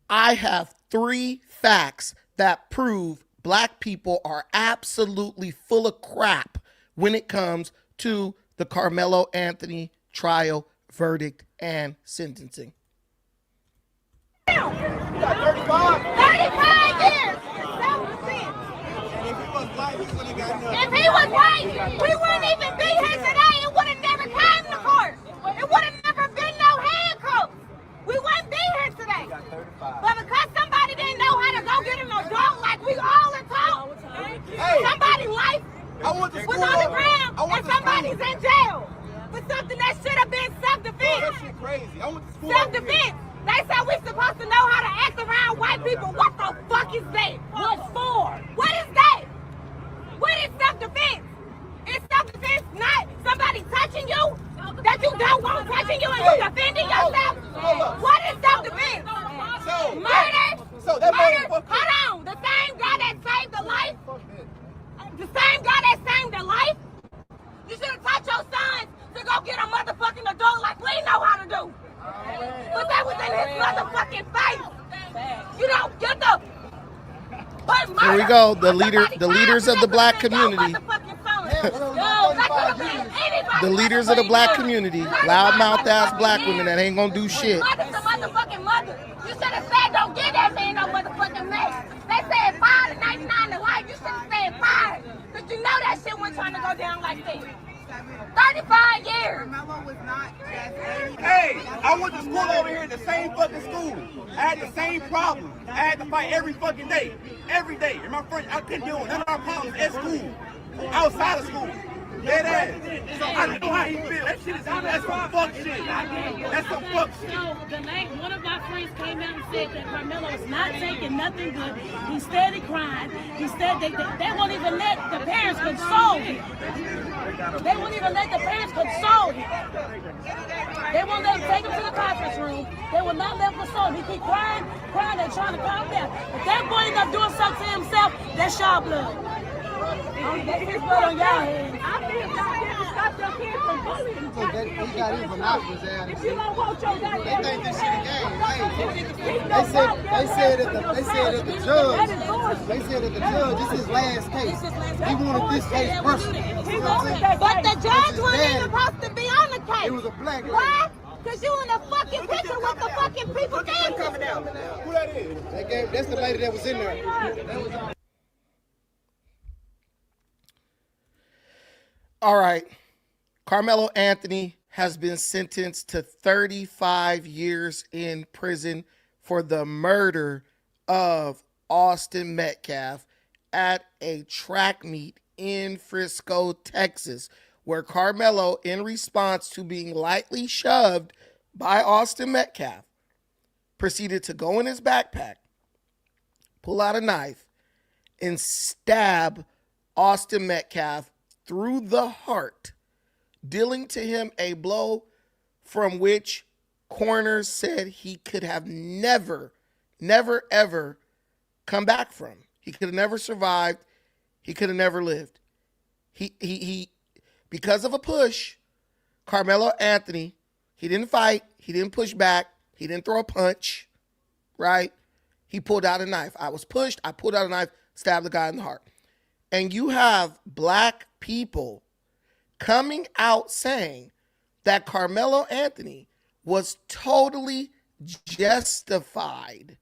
I have 3 facts that prove black people are absolutely full of crap when it comes to the Carmelo Anthony trial, verdict, and sentencing. You got 35? 35 years! If he was white, we wouldn't even be here today. It would have never came to court. It would have never been no handcuffs. We wouldn't be here today. But because somebody didn't know how to go get him a dog like we all are taught, somebody's life was on the ground and somebody's in jail for something that should have been self-defense. That shit crazy. I went to school. Self-defense. They said we're supposed to know how to act around white people. What the fuck is that? What for? What is that? What is self-defense? Is self-defense not somebody touching you that you don't want touching you and you defending yourself? What is self-defense? Murder? Murder? Hold on. The same guy that saved a life? The same guy that saved a life? You should have taught your sons to go get a motherfucking adult like we know how to do. But that was in his motherfucking face. You don't get the. Here we go. The leaders of the black community. The leaders of the black community, loudmouth ass black women that ain't gonna do shit. Motherfucking mother. You should have said don't give that man no motherfucking mess. They said 5 to 99 to life. You should have said 5. Cause you know that shit wasn't trying to go down like this. 35 years. Hey, I went to school over here in the same fucking school. I had the same problem. I had to fight every fucking day. Every day. And my friend, I couldn't deal with none of our problems at school. Outside of school. Dead ass. So I know how he feel. That shit is that's some fuck shit. That's some fuck shit. One of my friends came out and said that Karmelo is not taking nothing good. He steady crying. He said they won't even let the parents console him. They won't even let the parents console him. They won't let him take him to the conference room. They will not let him console him. He keep crying, and trying to calm down. If that boy ends up doing something to himself, that's y'all blood. That's his blood on y'all hands. I think y'all need to stop your kids from bullying. He got even out of his ass. If you don't want your goddamn they think this shit a game. They said that the judge, this is his last case. He wanted this case personally. But the judge wasn't supposed to be on the case. It was a black lady. Why? Because you in the fucking picture with the fucking people coming out. Who that is? That's the lady that was in there. All right. Carmelo Anthony has been sentenced to 35 years in prison for the murder of Austin Metcalf at a track meet in Frisco, Texas, where Carmelo, in response to being lightly shoved by Austin Metcalf, proceeded to go in his backpack, pull out a knife, and stab Austin Metcalf through the heart, dealing to him a blow from which coroners said he could have never, ever come back from. He could have never survived. He could have never lived. He because of a push, Carmelo Anthony, he didn't fight. He didn't push back. He didn't throw a punch, right? He pulled out a knife. I was pushed. I pulled out a knife, stabbed the guy in the heart. And you have black people coming out saying that Carmelo Anthony was totally justified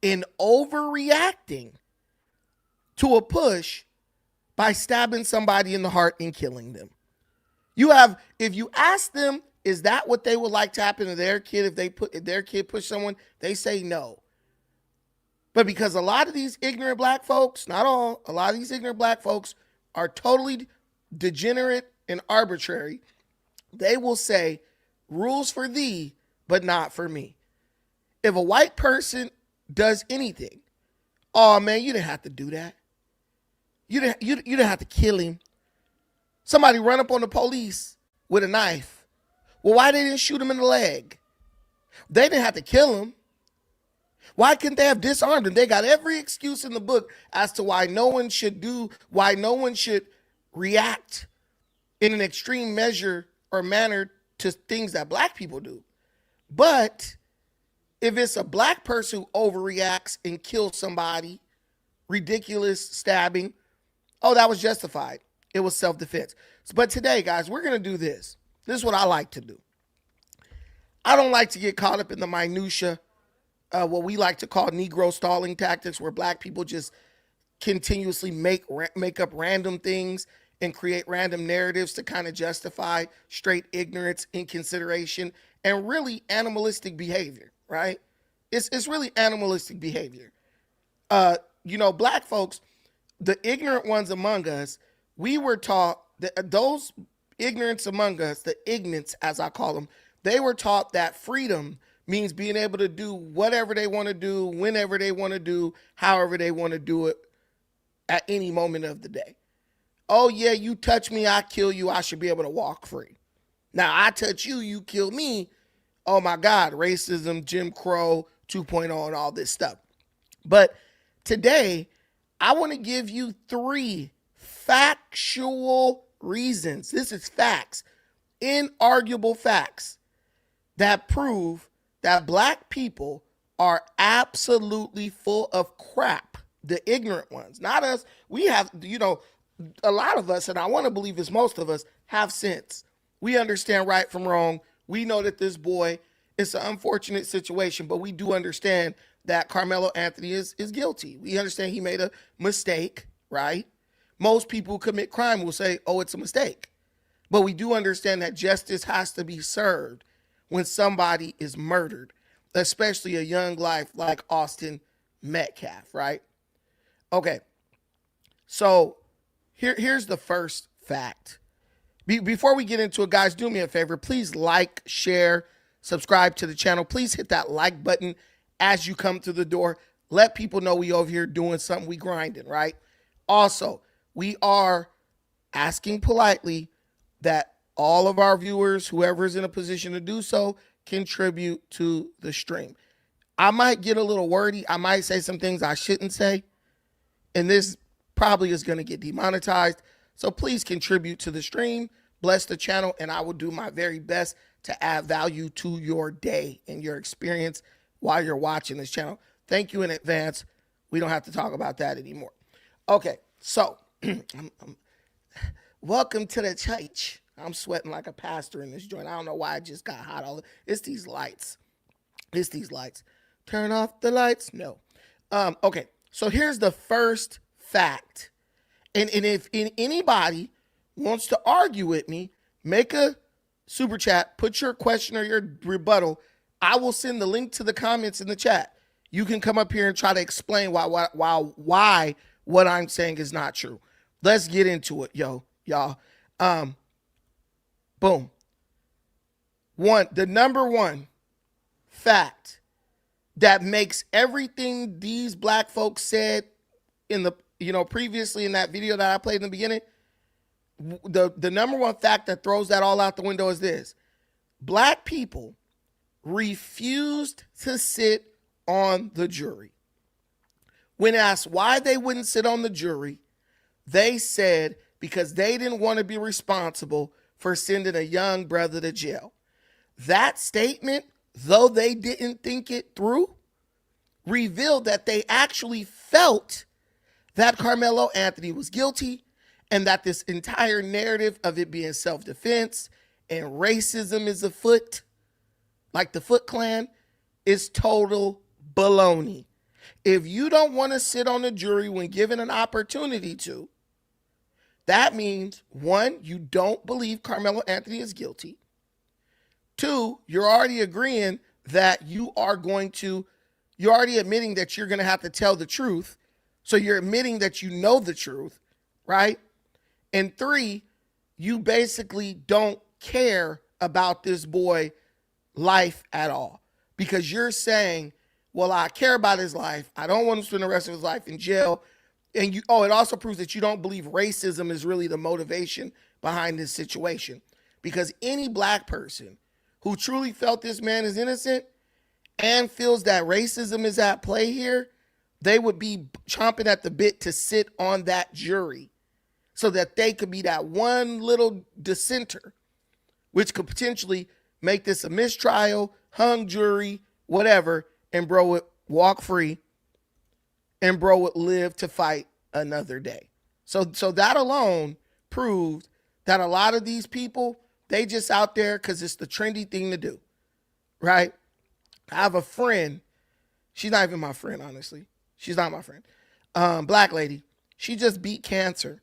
in overreacting to a push by stabbing somebody in the heart and killing them. If you ask them, is that what they would like to happen to their kid if their kid push someone, they say no. But because a lot of these ignorant black folks, not all, a lot of these ignorant black folks are totally degenerate and arbitrary, they will say, rules for thee, but not for me. If a white person does anything, oh man, you didn't have to do that. You didn't have to kill him. Somebody run up on the police with a knife. Well, why they didn't shoot him in the leg? They didn't have to kill him. Why couldn't they have disarmed him? They got every excuse in the book as to why no one should react in an extreme measure or manner to things that black people do. But if it's a black person who overreacts and kills somebody, ridiculous stabbing, oh, that was justified. It was self-defense. But today, guys, we're going to do this. This is what I like to do. I don't like to get caught up in the minutia, what we like to call Negro stalling tactics, where black people just continuously make up random things and create random narratives to kind of justify straight ignorance, inconsideration, and really animalistic behavior, right? It's really animalistic behavior. Black folks, the ignorant ones among us, we were taught that those ignorance among us, the ignorants as I call them, they were taught that freedom means being able to do whatever they want to do, whenever they want to do, however they want to do it at any moment of the day. Oh yeah, you touch me, I kill you, I should be able to walk free. Now I touch you, you kill me. Oh my God, racism, Jim Crow 2.0 and all this stuff. But today, I want to give you 3 factual reasons. This is facts, inarguable facts that prove that black people are absolutely full of crap. The ignorant ones, not us. We have, a lot of us, and I want to believe it's most of us, have sense. We understand right from wrong. We know that this boy, it's an unfortunate situation, but we do understand that Karmelo Anthony is guilty. We understand he made a mistake, right? Most people who commit crime will say, oh, it's a mistake. But we do understand that justice has to be served when somebody is murdered, especially a young life like Austin Metcalf, right? Okay, so here's the first fact. Before we get into it, guys, do me a favor. Please like, share, subscribe to the channel. Please hit that like button as you come through the door. Let people know we over here doing something, we grinding, right? Also, we are asking politely that all of our viewers, whoever is in a position to do so, contribute to the stream. I might get a little wordy. I might say some things I shouldn't say. And this probably is going to get demonetized. So please contribute to the stream, bless the channel, and I will do my very best to add value to your day and your experience while you're watching this channel. Thank you in advance. We don't have to talk about that anymore. Okay, so welcome to the church. I'm sweating like a pastor in this joint. I don't know why I just got hot. It's these lights. It's these lights. Turn off the lights. No. Okay, so here's the first fact. And if anybody wants to argue with me, make a super chat, put your question or your rebuttal. I will send the link to the comments in the chat. You can come up here and try to explain why what I'm saying is not true. Let's get into it, y'all. Boom. The number one fact that makes everything these black folks said in the previously in that video that I played in the beginning, the number one fact that throws that all out the window is this: black people refused to sit on the jury. When asked why they wouldn't sit on the jury, they said because they didn't want to be responsible for sending a young brother to jail. That statement, though they didn't think it through, revealed that they actually felt that Karmelo Anthony was guilty and that this entire narrative of it being self-defense and racism is afoot, like the Foot Clan, is total baloney. If you don't want to sit on the jury when given an opportunity to, that means, 1, you don't believe Karmelo Anthony is guilty. 2, you're already agreeing that you're already admitting that you're going to have to tell the truth. So you're admitting that you know the truth, right? And 3, you basically don't care about this boy life at all, because you're saying, well, I care about his life. I don't want him to spend the rest of his life in jail. And it also proves that you don't believe racism is really the motivation behind this situation, because any black person who truly felt this man is innocent and feels that racism is at play here, they would be chomping at the bit to sit on that jury so that they could be that one little dissenter, which could potentially make this a mistrial, hung jury, whatever, and bro would walk free, and bro would live to fight another day. So that alone proved that a lot of these people, they just out there because it's the trendy thing to do, right? I have a friend. She's not even my friend, honestly. She's not my friend. Black lady. She just beat cancer.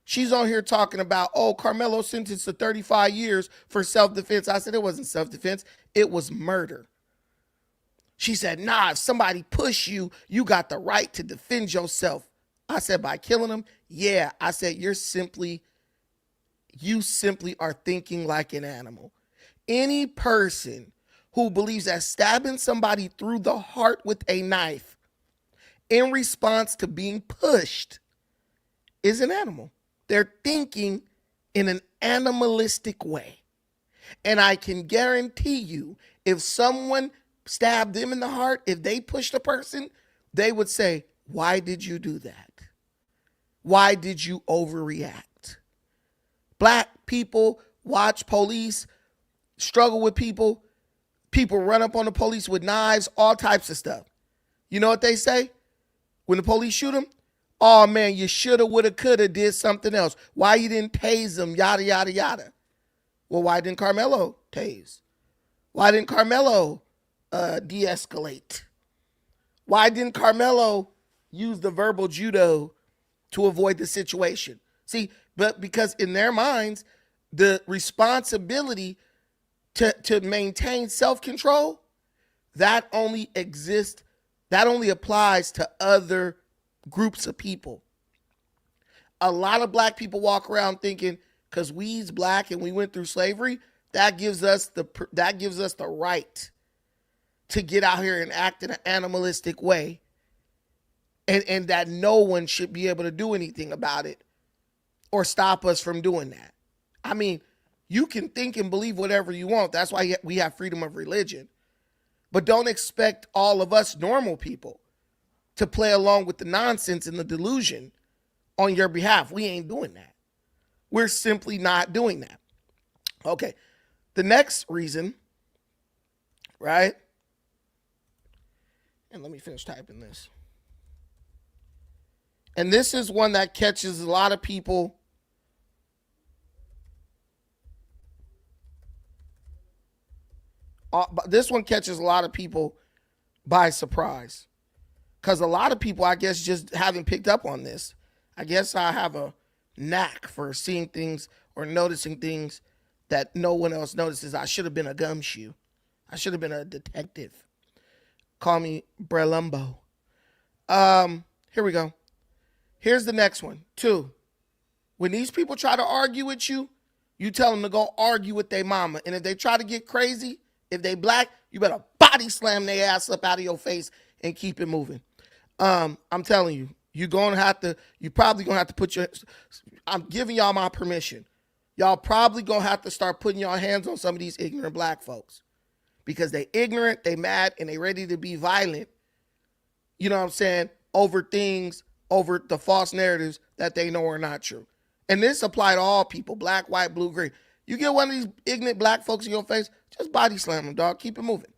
She's on here talking about, oh, Karmelo sentenced to 35 years for self-defense. I said it wasn't self-defense. It was murder. She said, nah, if somebody push you, you got the right to defend yourself. I said, by killing them? Yeah. I said, you simply are thinking like an animal. Any person who believes that stabbing somebody through the heart with a knife in response to being pushed is an animal. They're thinking in an animalistic way. And I can guarantee you, if someone stabbed them in the heart, if they pushed a person, they would say, why did you do that? Why did you overreact? Black people watch police struggle with people. People run up on the police with knives, all types of stuff. You know what they say? When the police shoot them? Oh, man, you shoulda, woulda, coulda did something else. Why you didn't tase them, yada, yada, yada. Well, why didn't Karmelo tase? Why didn't Karmelo de-escalate? Why didn't Karmelo use the verbal judo to avoid the situation? See, but because in their minds, the responsibility to maintain self-control, that only applies to other groups of people. A lot of black people walk around thinking, because we's black and we went through slavery, that gives us the right to get out here and act in an animalistic way, and that no one should be able to do anything about it or stop us from doing that. I mean, you can think and believe whatever you want. That's why we have freedom of religion. But don't expect all of us normal people to play along with the nonsense and the delusion on your behalf. We ain't doing that. We're simply not doing that. Okay. The next reason, right? And let me finish typing this. And this is one that catches a lot of people this one catches a lot of people by surprise. Because a lot of people, I guess, just haven't picked up on this. I guess I have a knack for seeing things or noticing things that no one else notices. I should have been a gumshoe. I should have been a detective. Call me Brelumbo. Here we go. Here's the next one. 2. When these people try to argue with you, you tell them to go argue with their mama. And if they try to get crazy, if they black, you better body slam their ass up out of your face and keep it moving. I'm telling you, you probably gonna have to put I'm giving y'all my permission. Y'all probably gonna have to start putting your hands on some of these ignorant black folks because they ignorant, they mad, and they ready to be violent. You know what I'm saying? Over the false narratives that they know are not true. And this apply to all people, black, white, blue, green. You get one of these ignorant black folks in your face, just body slam them, dog. Keep it moving.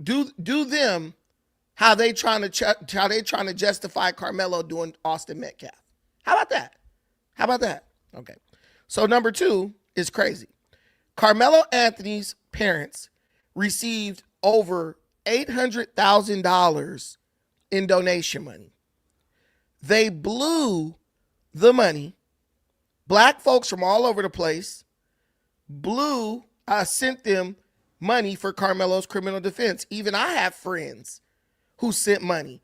Do them how they trying to justify Karmelo doing Austin Metcalf. How about that? Okay. So number 2 is crazy. Karmelo Anthony's parents received over $800,000 in donation money. They blew the money. Black folks from all over the place sent them money for Karmelo's criminal defense. Even I have friends who sent money.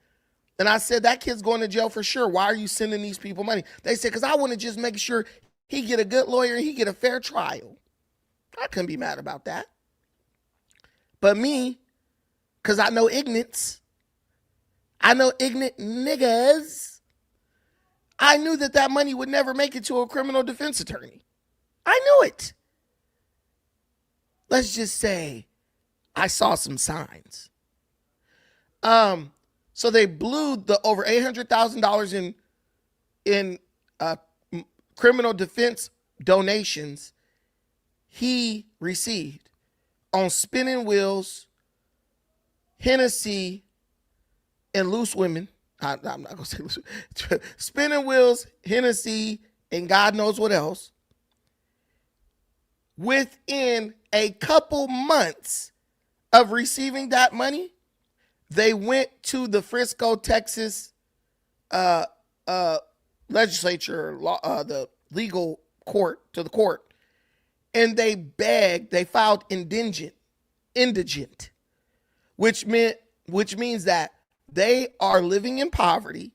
And I said, that kid's going to jail for sure. Why are you sending these people money? They said, because I want to just make sure he get a good lawyer and he get a fair trial. I couldn't be mad about that. But me, because I know ignorance, I know ignorant niggas, I knew that money would never make it to a criminal defense attorney. I knew it. Let's just say I saw some signs. So they blew the over $800,000 in criminal defense donations he received on spinning wheels, Hennessy, and loose women. I'm not going to say loose. Spinning wheels, Hennessy, and God knows what else. Within a couple months of receiving that money, they went to the Frisco, Texas legislature, the legal court, to the court, and they filed indigent, which means that they are living in poverty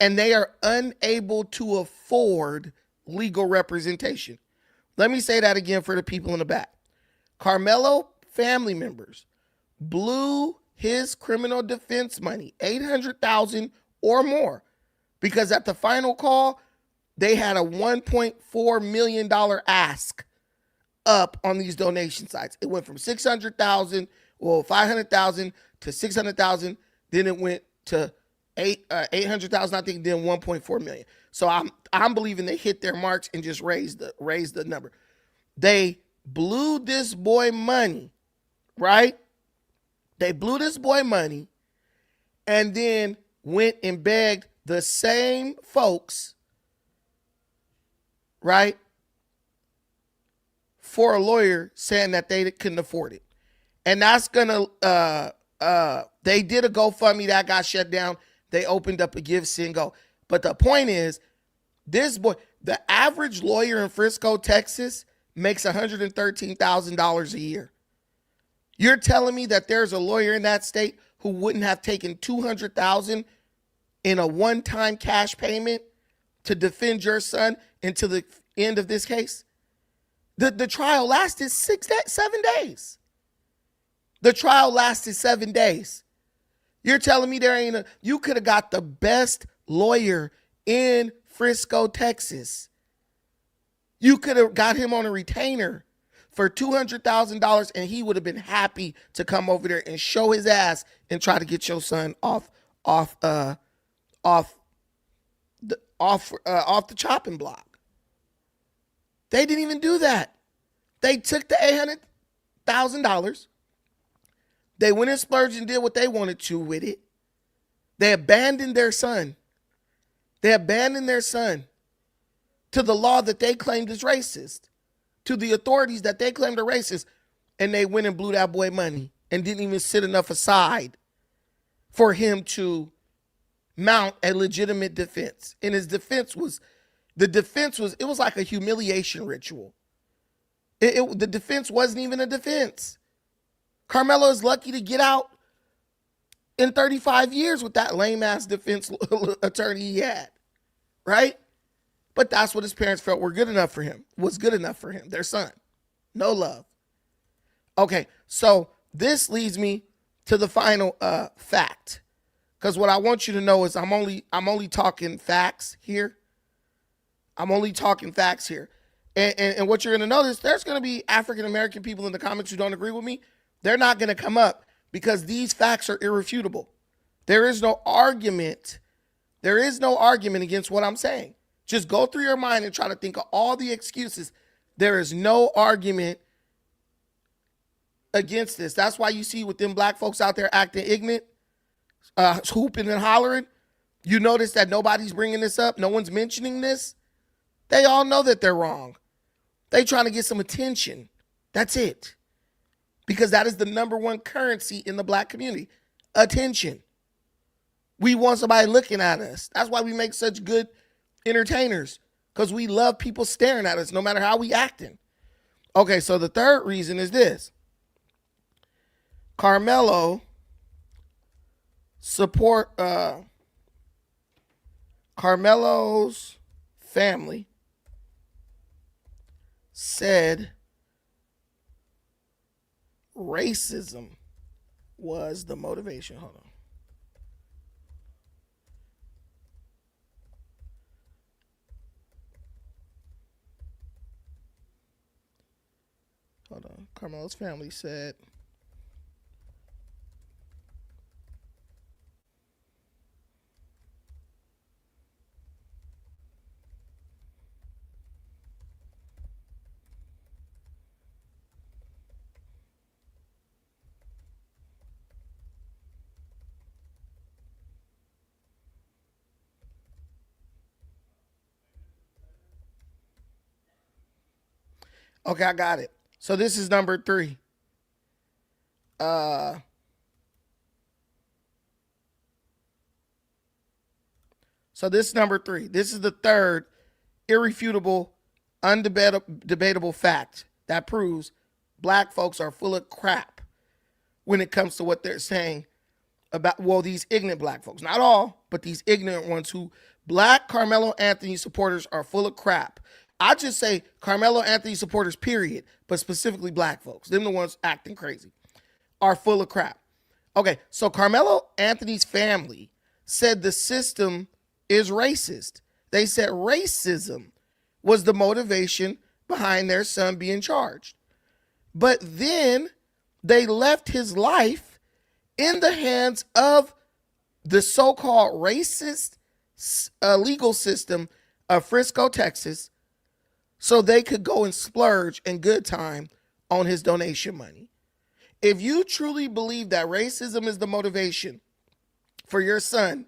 and they are unable to afford legal representation. Let me say that again for the people in the back. Karmelo family members blew his criminal defense money, $800,000 or more, because at the final call, they had a $1.4 million ask up on these donation sites. It went from 500,000 to 600,000. Then it went to 800,000, I think, then 1.4 million. So I'm believing they hit their marks and just raised the number. They blew this boy money, right? They blew this boy money and then went and begged the same folks, right, for a lawyer, saying that they couldn't afford it. And that's gonna they did a GoFundMe that got shut down. They opened up a Give, Send, Go. But the point is, this boy, the average lawyer in Frisco, Texas, makes $113,000 a year. You're telling me that there's a lawyer in that state who wouldn't have taken $200,000 in a one-time cash payment to defend your son until the end of this case? The trial lasted 7 days. The trial lasted 7 days. You're telling me you could have got the best lawyer in Frisco, Texas. You could have got him on a retainer for $200,000 and he would have been happy to come over there and show his ass and try to get your son off the chopping block. They didn't even do that. They took the $800,000. They went and splurged and did what they wanted to with it. They abandoned their son. They abandoned their son to the law that they claimed is racist, to the authorities that they claimed are racist, and they went and blew that boy money and didn't even set enough aside for him to mount a legitimate defense. And his defense was like a humiliation ritual. The defense wasn't even a defense. Karmelo is lucky to get out in 35 years with that lame-ass defense attorney he had, right? But that's what his parents felt was good enough for him, their son. No love. Okay, so this leads me to the final fact. Because what I want you to know is I'm only talking facts here. I'm only talking facts here. And what you're going to notice, there's going to be African-American people in the comments who don't agree with me. They're not going to come up because these facts are irrefutable. There is no argument. There is no argument against what I'm saying. Just go through your mind and try to think of all the excuses. There is no argument against this. That's why you see with them black folks out there acting ignorant, hooping and hollering. You notice that nobody's bringing this up. No one's mentioning this. They all know that they're wrong. They trying to get some attention. That's it. Because that is the number one currency in the black community. Attention. We want somebody looking at us. That's why we make such good entertainers. Because we love people staring at us no matter how we acting. Okay, so the third reason is this. Karmelo's family said racism was the motivation. Hold on. Karmelo's family said Okay, I got it. So this is number 3. So this is number 3. This is the third irrefutable, undebatable fact that proves black folks are full of crap when it comes to what they're saying about, well, these ignorant black folks. Not all, but these ignorant ones who black Karmelo Anthony supporters are full of crap. I just say Karmelo Anthony supporters, period, but specifically black folks, them the ones acting crazy, are full of crap. Okay, so Karmelo Anthony's family said the system is racist. They said racism was the motivation behind their son being charged. But then they left his life in the hands of the so-called racist legal system of Frisco, Texas, so they could go and splurge in good time on his donation money. If you truly believe that racism is the motivation for your son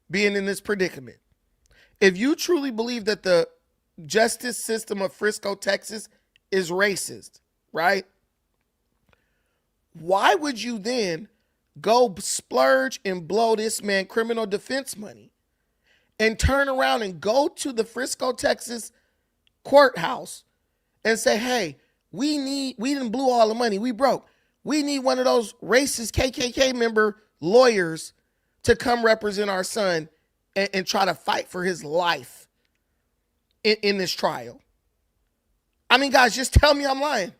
being in this predicament, if you truly believe that the justice system of Frisco, Texas is racist, right? Why would you then go splurge and blow this man criminal defense money and turn around and go to the Frisco, Texas courthouse and say, hey, we didn't blew all the money. We broke. We need one of those racist KKK member lawyers to come represent our son and try to fight for his life in this trial. I mean, guys, just tell me I'm lying.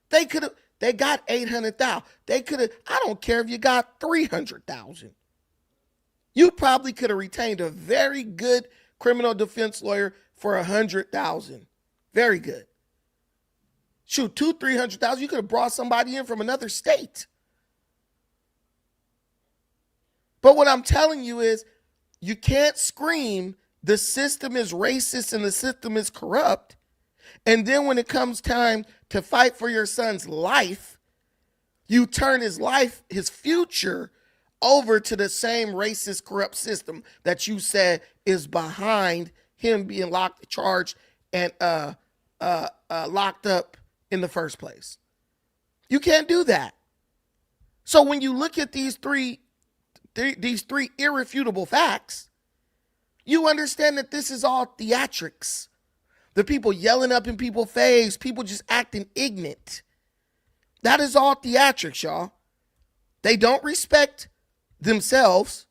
They got 800,000. They could have, I don't care if you got 300,000. You probably could have retained a very good criminal defense lawyer for 100,000. Very good. Shoot, 300,000. You could have brought somebody in from another state. But what I'm telling you is, you can't scream the system is racist and the system is corrupt, and then when it comes time to fight for your son's life, you turn his life, his future, over to the same racist, corrupt system that you said is behind him being charged, and locked up in the first place. You can't do that. So when you look at these three irrefutable facts, you understand that this is all theatrics. The people yelling up in people's face, people just acting ignorant. That is all theatrics, y'all. They don't respect themselves.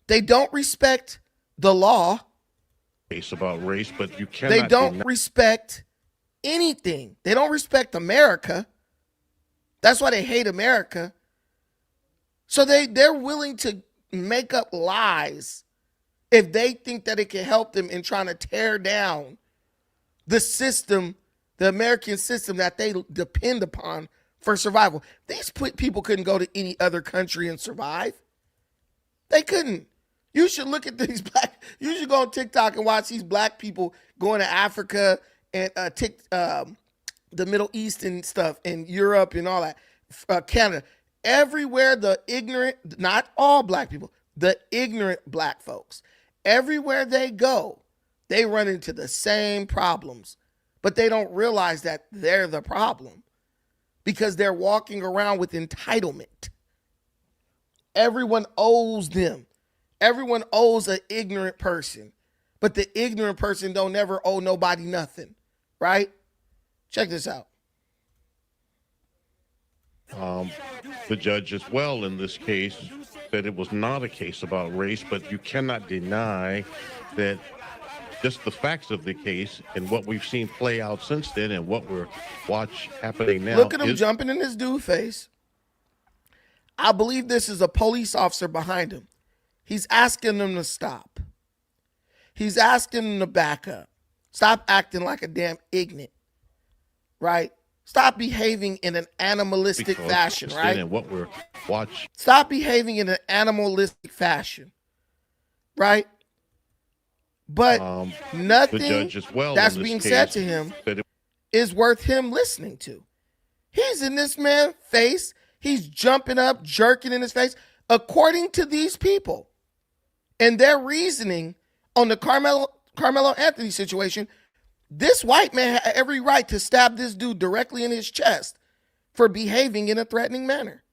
They don't respect the law. Case about race, but you cannot. They don't respect anything. They don't respect America. That's why they hate America. So they're willing to make up lies if they think that it can help them in trying to tear down the system, the American system that they depend upon for survival. These people couldn't go to any other country and survive. They couldn't. You should look at these you should go on TikTok and watch these black people going to Africa and the Middle East and stuff, and Europe and all that, Canada. Everywhere the ignorant, not all black people, the ignorant black folks, everywhere they go, they run into the same problems, but they don't realize that they're the problem because they're walking around with entitlement. Everyone owes them. Everyone owes an ignorant person, but the ignorant person don't never owe nobody nothing, right? Check this out. The judge as well in this case said it was not a case about race, but you cannot deny that just the facts of the case and what we've seen play out since then and what we're happening now. Look at him jumping in this dude's face. I believe this is a police officer behind him. He's asking them to stop. He's asking them to back up. Stop acting like a damn ignorant, right? Stop behaving in an animalistic fashion, right? And what we're watching. Stop behaving in an animalistic fashion, right? But nothing that's being said to him is worth him listening to. He's in this man's face. He's jumping up, jerking in his face. According to these people and their reasoning on the Karmelo Anthony situation, This white man had every right to stab this dude directly in his chest for behaving in a threatening manner.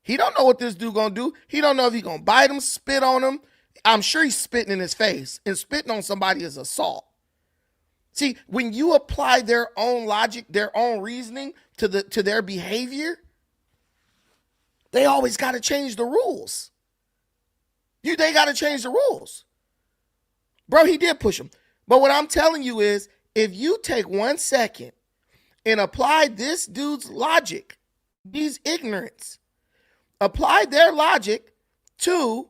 He don't know what this dude gonna do. He don't know if he gonna bite him, spit on him. I'm sure he's spitting in his face, and spitting on somebody is assault. See, when you apply their own logic, their own reasoning to their behavior, they always got to change the rules. They got to change the rules. Bro, he did push him. But what I'm telling you is, if you take 1 second and apply this dude's logic, these ignorance, apply their logic to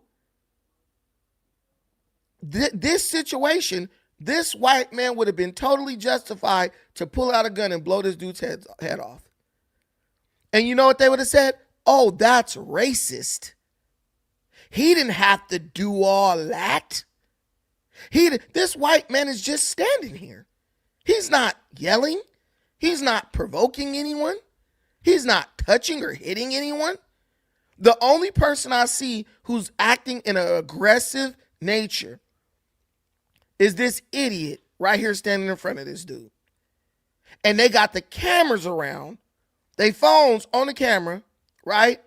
this situation, this white man would have been totally justified to pull out a gun and blow this dude's head off. And you know what they would have said? Oh, that's racist. He didn't have to do all that. This white man is just standing here. He's not yelling. He's not provoking anyone. He's not touching or hitting anyone. The only person I see who's acting in an aggressive nature is this idiot right here standing in front of this dude. And they got the cameras around, they phones on the camera, right?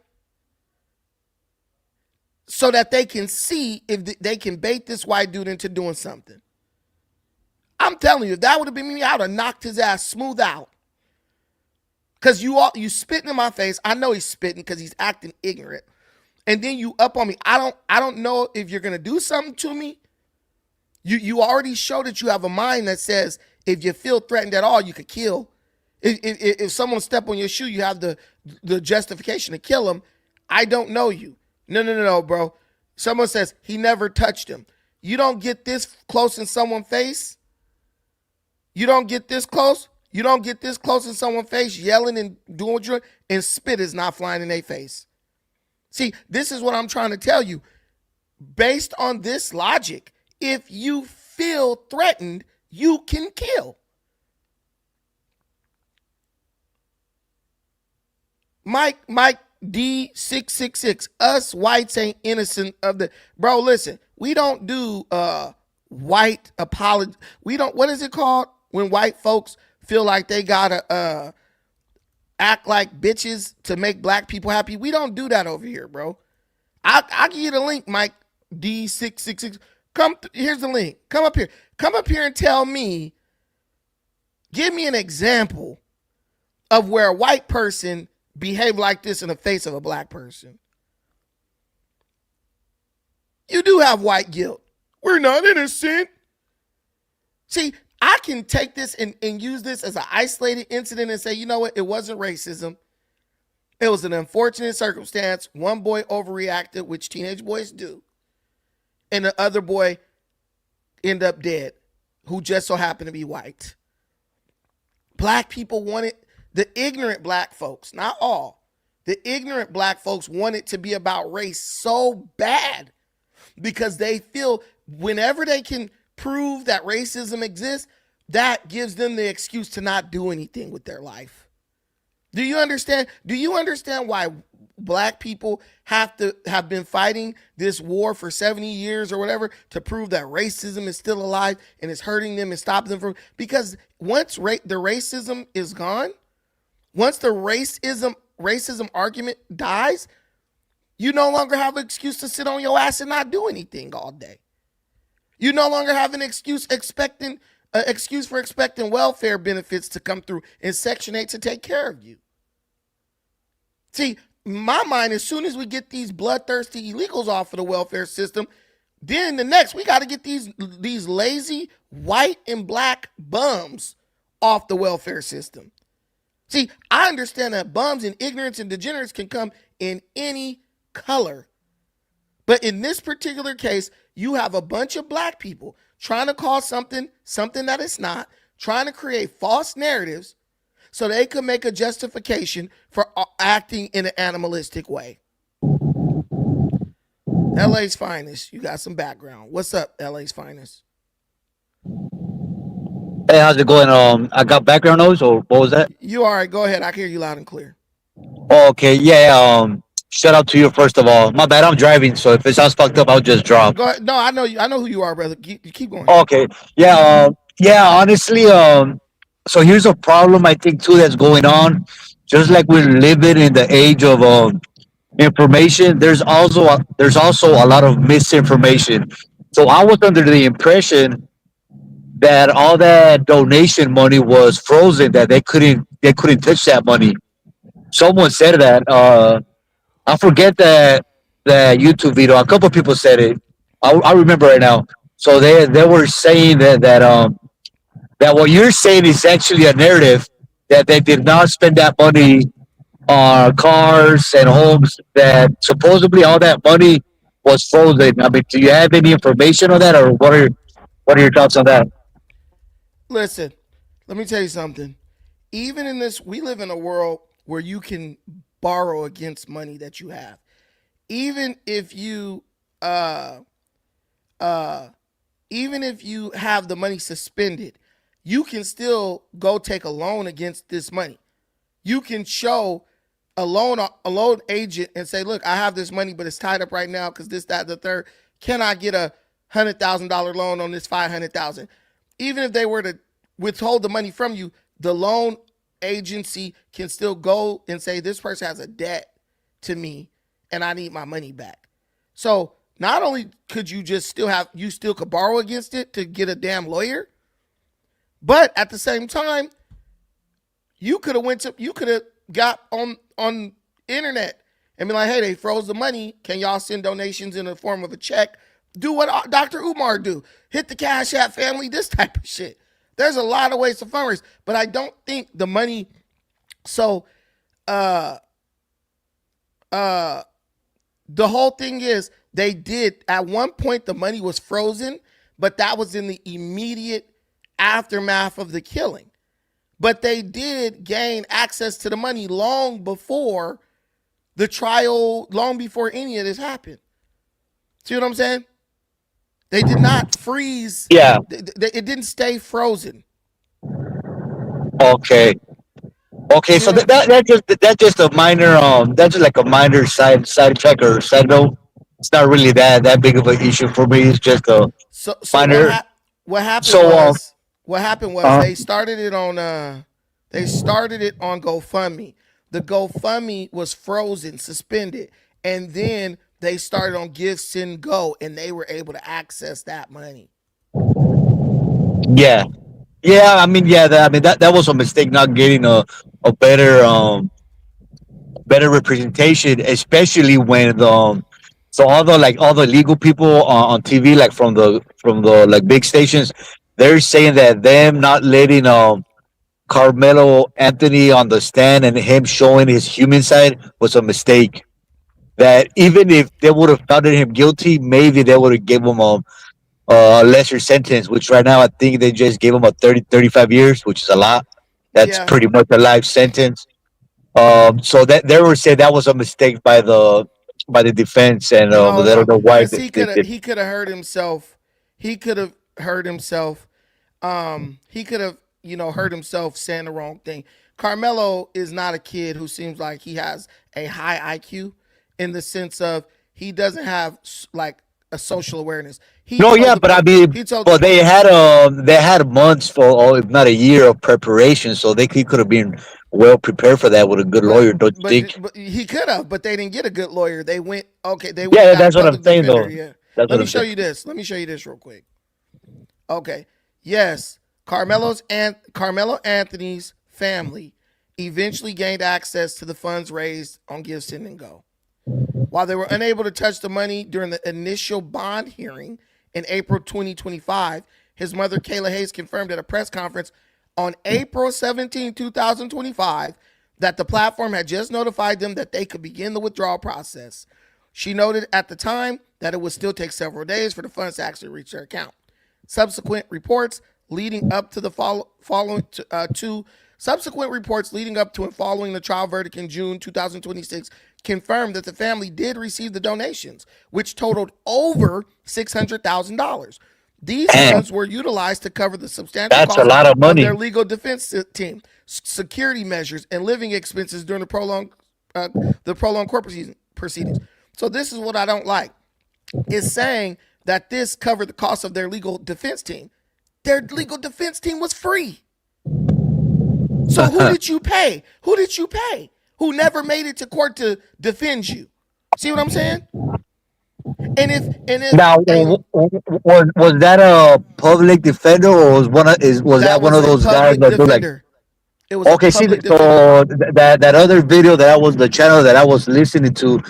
So that they can see if they can bait this white dude into doing something. I'm telling you, if that would have been me, I would have knocked his ass smooth out. Because you spitting in my face. I know he's spitting because he's acting ignorant. And then you up on me. I don't know if you're gonna do something to me. You already show that you have a mind that says if you feel threatened at all, you could kill. If someone step on your shoe, you have the justification to kill him. I don't know you. No, bro. Someone says he never touched him. You don't get this close in someone's face. You don't get this close. You don't get this close in someone's face, yelling and doing what you're doing, and spit is not flying in their face. See, this is what I'm trying to tell you. Based on this logic, if you feel threatened, you can kill. Mike D666, us whites ain't innocent of the... Bro, listen, we don't do white apology. We don't, what is it called? When white folks feel like they gotta act like bitches to make black people happy. We don't do that over here, bro. I'll give you the link, Mike D666. Here's the link. Come up here. Come up here and tell me, give me an example of where a white person behaved like this in the face of a black person. You do have white guilt. We're not innocent. See, I can take this and use this as an isolated incident and say, you know what? It wasn't racism. It was an unfortunate circumstance. One boy overreacted, which teenage boys do. And the other boy ended up dead, who just so happened to be white. Black people wanted, the ignorant black folks, not all, the ignorant black folks want it to be about race so bad because they feel whenever they can prove that racism exists, that gives them the excuse to not do anything with their life. Do you understand? Do you understand why black people have been fighting this war for 70 years or whatever to prove that racism is still alive and is hurting them and stopping them from, because once the racism is gone, once the racism argument dies, you no longer have an excuse to sit on your ass and not do anything all day. You no longer have an excuse for expecting welfare benefits to come through in Section 8 to take care of you. See, my mind, as soon as we get these bloodthirsty illegals off of the welfare system, then the next, we got to get these lazy white and black bums off the welfare system. See, I understand that bums and ignorance and degenerates can come in any color. But in this particular case, you have a bunch of black people trying to call something that it's not, trying to create false narratives so they could make a justification for acting in an animalistic way. LA's finest. You got some background. What's up, LA's finest? Hey, how's it going? I got background noise, or what was that? You all right? Go ahead. I can hear you loud and clear. Oh, okay, yeah. Shout out to you first of all. My bad, I'm driving, so if it sounds fucked up, I'll just drop. Go ahead. No, I know you. I know who you are, brother. Keep going. Okay, yeah. Yeah, honestly, so here's a problem I think too that's going on. Just like we're living in the age of information, there's also a lot of misinformation. So I was under the impression that all that donation money was frozen, that they couldn't touch that money. Someone said that. I forget that YouTube video. A couple of people said it. I remember right now. So they were saying that what you're saying is actually a narrative, that they did not spend that money on cars and homes, that supposedly all that money was frozen. I mean, do you have any information on that, or what are your thoughts on that? Listen, let me tell you something. Even in this, we live in a world where you can borrow against money that you have. Even if you uh uh even if you have the money suspended, you can still go take a loan against this money. You can show a loan agent and say, look, I have this money, but it's tied up right now because this, that, the third. Can I get $100,000 loan on this 500,000? Even if they were to withhold the money from you, the loan agency can still go and say, this person has a debt to me and I need my money back. So not only could you just still have, you still could borrow against it to get a damn lawyer, but at the same time, you could have got on internet and be like, hey, they froze the money. Can y'all send donations in the form of a check? Do what Dr. Umar do. Hit the Cash App family, this type of shit. There's a lot of ways to fundraise, but I don't think the money. So, uh, uh, the whole thing is they did at one point the money was frozen, but that was in the immediate aftermath of the killing. But they did gain access to the money long before the trial, long before any of this happened. See what I'm saying? They did not freeze. Yeah. It didn't stay frozen. Okay. Okay. See So what I'm, that's just a minor that's just like a minor side check or side note. It's not really that big of an issue for me. It's just a so minor. what happened So was what happened was uh, they started it on GoFundMe. The GoFundMe was frozen, suspended, and then they started on Give Send Go, and they were able to access that money. yeah. Yeah, I mean, yeah, that was a mistake not getting a better representation, especially when so all the legal people on TV, like from the like big stations, they're saying that them not letting Carmelo Anthony on the stand and him showing his human side was a mistake. That even if they would have found him guilty, maybe they would have given him a lesser sentence, which right now I think they just gave him a 30-35 years, which is a lot. That's Yeah, pretty much a life sentence. So that they were saying that was a mistake by the defense, and no, they don't know why because they did. he could have hurt himself. He could have hurt himself. He could have hurt himself saying the wrong thing. Carmelo is not a kid who seems like he has a high IQ in the sense of he doesn't have like a social awareness. No, yeah, but I mean, He told the but police. they had months for, or if not a year of preparation, so he could have been well prepared for that with a good But lawyer, don't you but think? but he could have, but they didn't get a good lawyer. They went okay. They went and Yeah, got a that's what I'm public saying, defender. though. Yeah. That's Let what me I'm show saying. you this. Let me show you this real quick. Okay. Yes, Carmelo Anthony's family eventually gained access to the funds raised on Give Send and Go. While they were unable to touch the money during the initial bond hearing in April 2025, his mother, Kayla Hayes, confirmed at a press conference on April 17, 2025, that the platform had just notified them that they could begin the withdrawal process. She noted at the time that it would still take several days for the funds to actually reach their account. Subsequent reports leading up to the following to subsequent reports leading up to and following the trial verdict in June 2026 confirmed that the family did receive the donations, which totaled over $600,000. These Damn, funds were utilized to cover the substantial that's a costs lot of of their money. legal defense team, security measures, and living expenses during uh, the prolonged court proceedings. So this is what I don't like. Is saying that this covered the cost of their legal defense team. Their legal defense team was free. So who did you pay? Who did you pay? Who never made it to court to defend you? See what I'm saying? And if Now, and was that a public defender, or was that that one was of a those guys public that do like? defender. It was a Okay, see, public defender. so that other video that was the channel that I was listening to,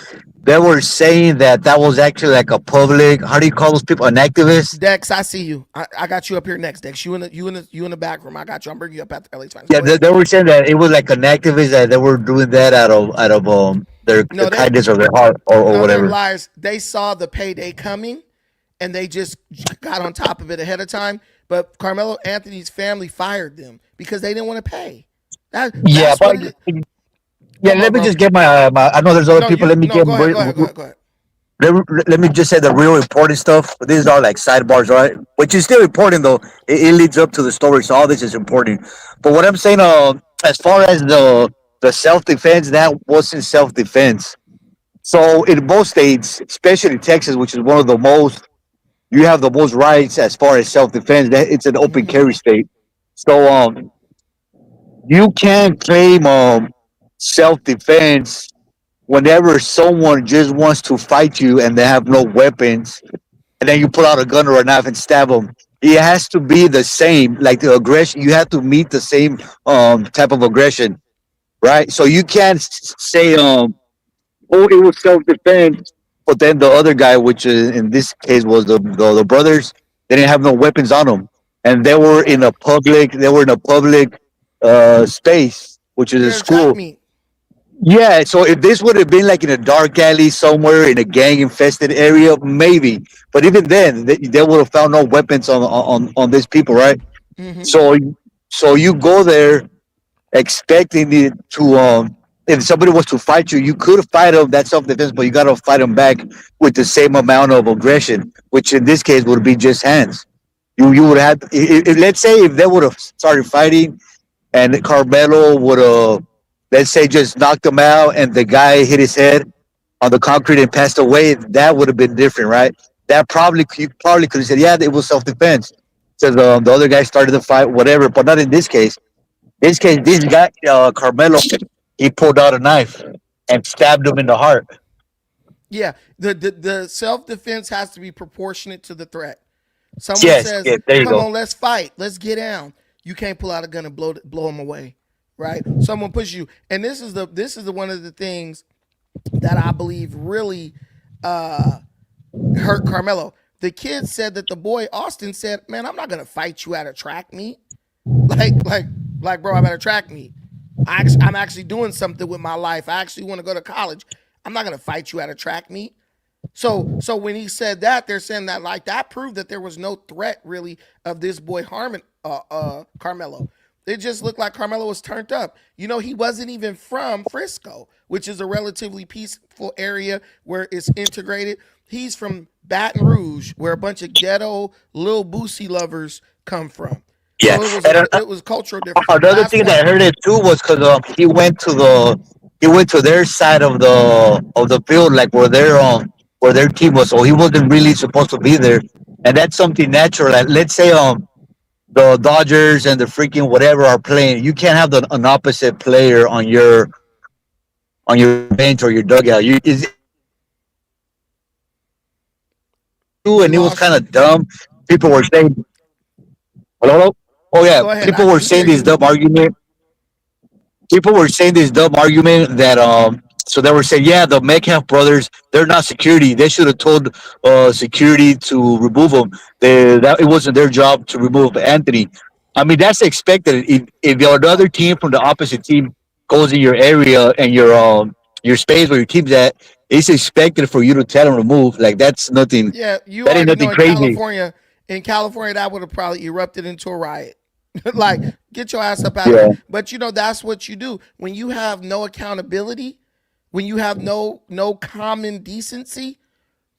they were saying that that was actually like a public. How do you call those people? An activist? Dex, I see you. I got you up here next, Dex. You in the back room. I got you. I'm bringing you up at the LA Times. Yeah, Go ahead. they were saying that it was like an activist that they were doing that out of their the No, they kindness of their heart, or no, they're whatever. liars. They saw the payday coming, and they just got on top of it ahead of time. But Carmelo Anthony's family fired them because they didn't want to pay. Yeah, That's what but it is. yeah, Come on, let me bro. just get my. I know there's other No, people. you Let me no. get. Go ahead. Go ahead. Go ahead. Go ahead. Let me just say the real important stuff. These are like sidebars, right? Which is still important though. It leads up to the story, so all this is important. But what I'm saying, as far as the self defense, that wasn't self defense. So in most states, especially Texas, which is one of the most, you have the most rights as far as self defense. That it's an open Mm-hmm. carry state. So you can't claim self defense whenever someone just wants to fight you and they have no weapons, and then you pull out a gun or a knife and stab them. It has to be the same, like the aggression. You have to meet the same type of aggression, right? So you can't say oh, it was self defense, but then the other guy, which in this case was the brothers, they didn't have no weapons on them, and Right. they were in a public space, which is a They're a track school. meet. Yeah, so if this would have been like in a dark alley somewhere in a gang infested area, maybe. But even then, they would have found no weapons on these people, right? Mm-hmm. So you go there expecting it to if somebody was to fight you, you could fight them. That's self defense, but you got to fight them back with the same amount of aggression, which in this case would be just hands. You would have let's say if they would have started fighting and Carmelo would have, let's say, just knocked him out, and the guy hit his head on the concrete and passed away, that would have been different, right? That probably you probably could have said, yeah, it was self defense, because the other guy started the fight, whatever. But not in this case. This case, this guy, Carmelo, he pulled out a knife and stabbed him in the heart. Yeah. The self defense has to be proportionate to the threat. Someone Yes, says, yeah, there you "Come go. on, let's fight. Let's get down." You can't pull out a gun and blow them away, right? Someone pushes you, and this is the one of the things that I believe really uh, hurt Carmelo. The kid said that the boy Austin said, "Man, I'm not gonna fight you at a track meet. Like, like, like, bro, I'm at a track meet. I'm actually doing something with my life. I actually want to go to college. I'm not gonna fight you at a track meet." So when he said that, they're saying that like that proved that there was no threat really of this boy harming Carmelo. It just looked like Carmelo was turned up. You know, he wasn't even from Frisco, which is a relatively peaceful area where it's integrated. He's from Baton Rouge, where a bunch of ghetto Lil Boosie lovers come from. Yeah, So it was and it was cultural differences. another Last thing that point. I heard it too was because he went to their side of the field, like where their team was. So he wasn't really supposed to be there, and that's something natural. Like, let's say the Dodgers and the freaking whatever are playing, you can't have an opposite player on your bench or your dugout. We And it was lost kind you. of dumb. People were saying, hello, hello? Oh yeah, Go ahead. people were We hear saying this you. dumb argument. People were saying this dumb argument that so they were saying, yeah, the Metcalf brothers, they're not security. They should have told security to remove them. That it wasn't their job to remove Anthony. I mean, that's expected. If another team from the opposite team goes in your area and your space where your team's at, it's expected for you to tell them to move. Like that's nothing. Yeah, you That ain't already nothing know crazy. In California, that would have probably erupted into a riot. Like, get your ass up out of here. Yeah. But you know, that's what you do when you have no accountability, when you have no common decency.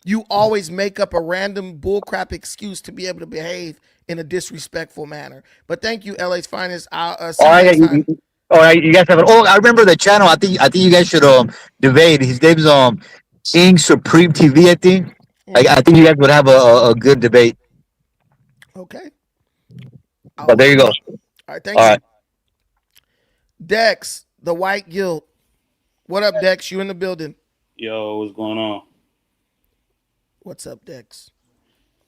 You always make up a random bullcrap excuse to be able to behave in a disrespectful manner. But thank you, LA's finest. I'll see All you right, next time. all right. You guys have it. Oh, I remember the channel. I think you guys should debate. His name's King Supreme TV. I think. Mm-hmm. I think you guys would have a good debate. Okay. I'll But there let you you go. know. All right, thank All you. right. Dex, the white guilt. What up, Dex? You in the building? Yo, what's going on? What's up, Dex?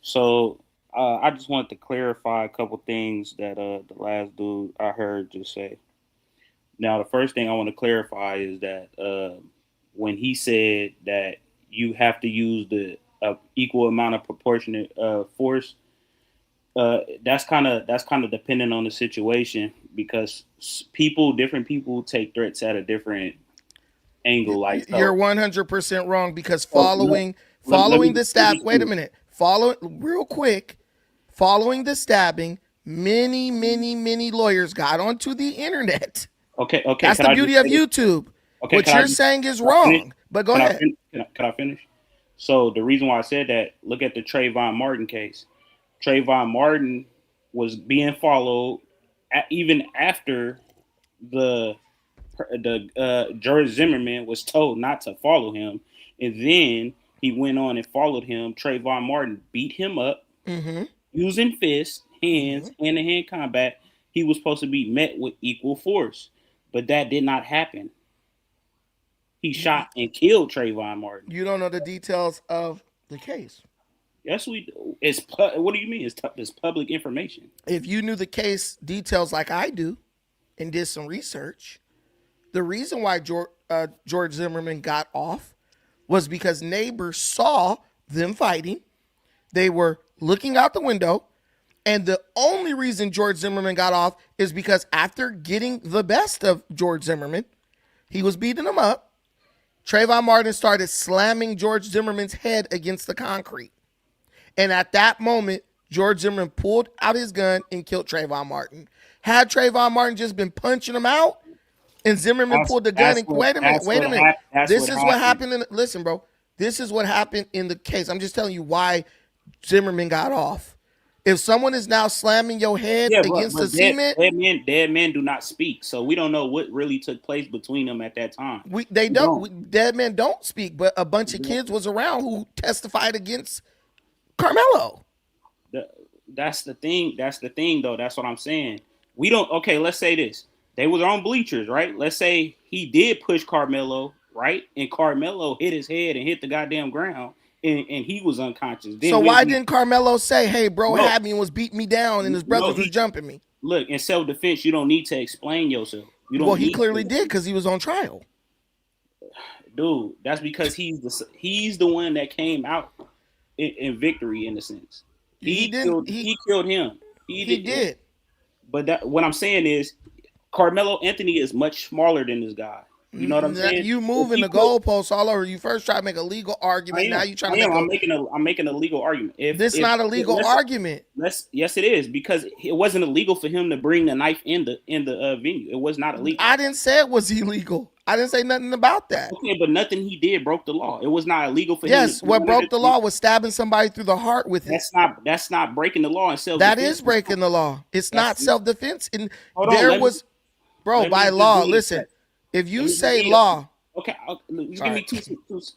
So, I just wanted to clarify a couple things that the last dude I heard just say. Now, the first thing I want to clarify is that when he said that you have to use the equal amount of proportionate force, that's kind of dependent on the situation because different people take threats at a different angle. Like You're so, 100% wrong because so let, let following me the let stab. me Wait a finish. minute. Follow real quick. Following the stabbing, many lawyers got onto the internet. Okay, okay. That's Can the I just beauty of say this? YouTube. Okay, What can I you're just saying is can I finish? wrong, but go ahead. Can I finish? So the reason why I said that, look at the Trayvon Martin case. Trayvon Martin was being followed even after the George Zimmerman was told not to follow him, and then he went on and followed him. Trayvon Martin beat him up Mm-hmm. using fists, Mm-hmm. hands, hand-to-hand combat. He was supposed to be met with equal force, but that did not happen. He You, shot and killed Trayvon Martin. you don't know the details of the case. Yes, we do. What do you mean? It's public information. If you knew the case details like I do and did some research, the reason why George Zimmerman got off was because neighbors saw them fighting. They were looking out the window. And the only reason George Zimmerman got off is because after getting the best of George Zimmerman, he was beating him up. Trayvon Martin started slamming George Zimmerman's head against the concrete. And at that moment, George Zimmerman pulled out his gun and killed Trayvon Martin. Had Trayvon Martin just been punching him out and Zimmerman That's pulled the gun that's and what wait a minute, that's wait what a minute. happened. That's This what is what happened. happened listen, bro. This is what happened in the case. I'm just telling you why Zimmerman got off. If someone is now slamming your head Yeah, against the but cement, dead men do not speak, so we don't know what really took place between them at that time. they We don't. don't. Dead men don't speak, but a bunch of kids was around who testified against Carmelo. The- that's the thing. That's the thing, though. That's what I'm saying. We don't. Okay, let's say this. They was on bleachers, right? Let's say he did push Carmelo, right? And Carmelo hit his head and hit the goddamn ground, and he was unconscious. So Then why didn't Carmelo say, "Hey, bro no, had me and was beating me down, and his no. brothers was jumping me"? Look, in self defense, you don't need to explain yourself. You Well, don't he need clearly to. did because he was on trial. Dude, that's because he's the one that came out in victory in a sense. He didn't. He killed him. He He did. did. But what I'm saying is, Carmelo Anthony is much smaller than this guy. You know what I'm saying? You If moving he the killed, goalposts all over. You first try to make a legal I argument. Now am. you trying I to make am. a. I'm making a legal argument. This If not a legal let's argument. yes, it is because it wasn't illegal for him to bring the knife in the venue. It was not illegal. I didn't say it was illegal. I didn't say nothing about that. Okay, but nothing he did broke the law. It was not illegal for him Yes, to be what under broke the the. law was stabbing somebody through the heart with it. That's not breaking the law in self That defense. is breaking the law. It's That's not self defense. And hold on. there was, bro, Let me by just law. read Listen, that. if Let you me just say read it. law, Okay, just all give me right, two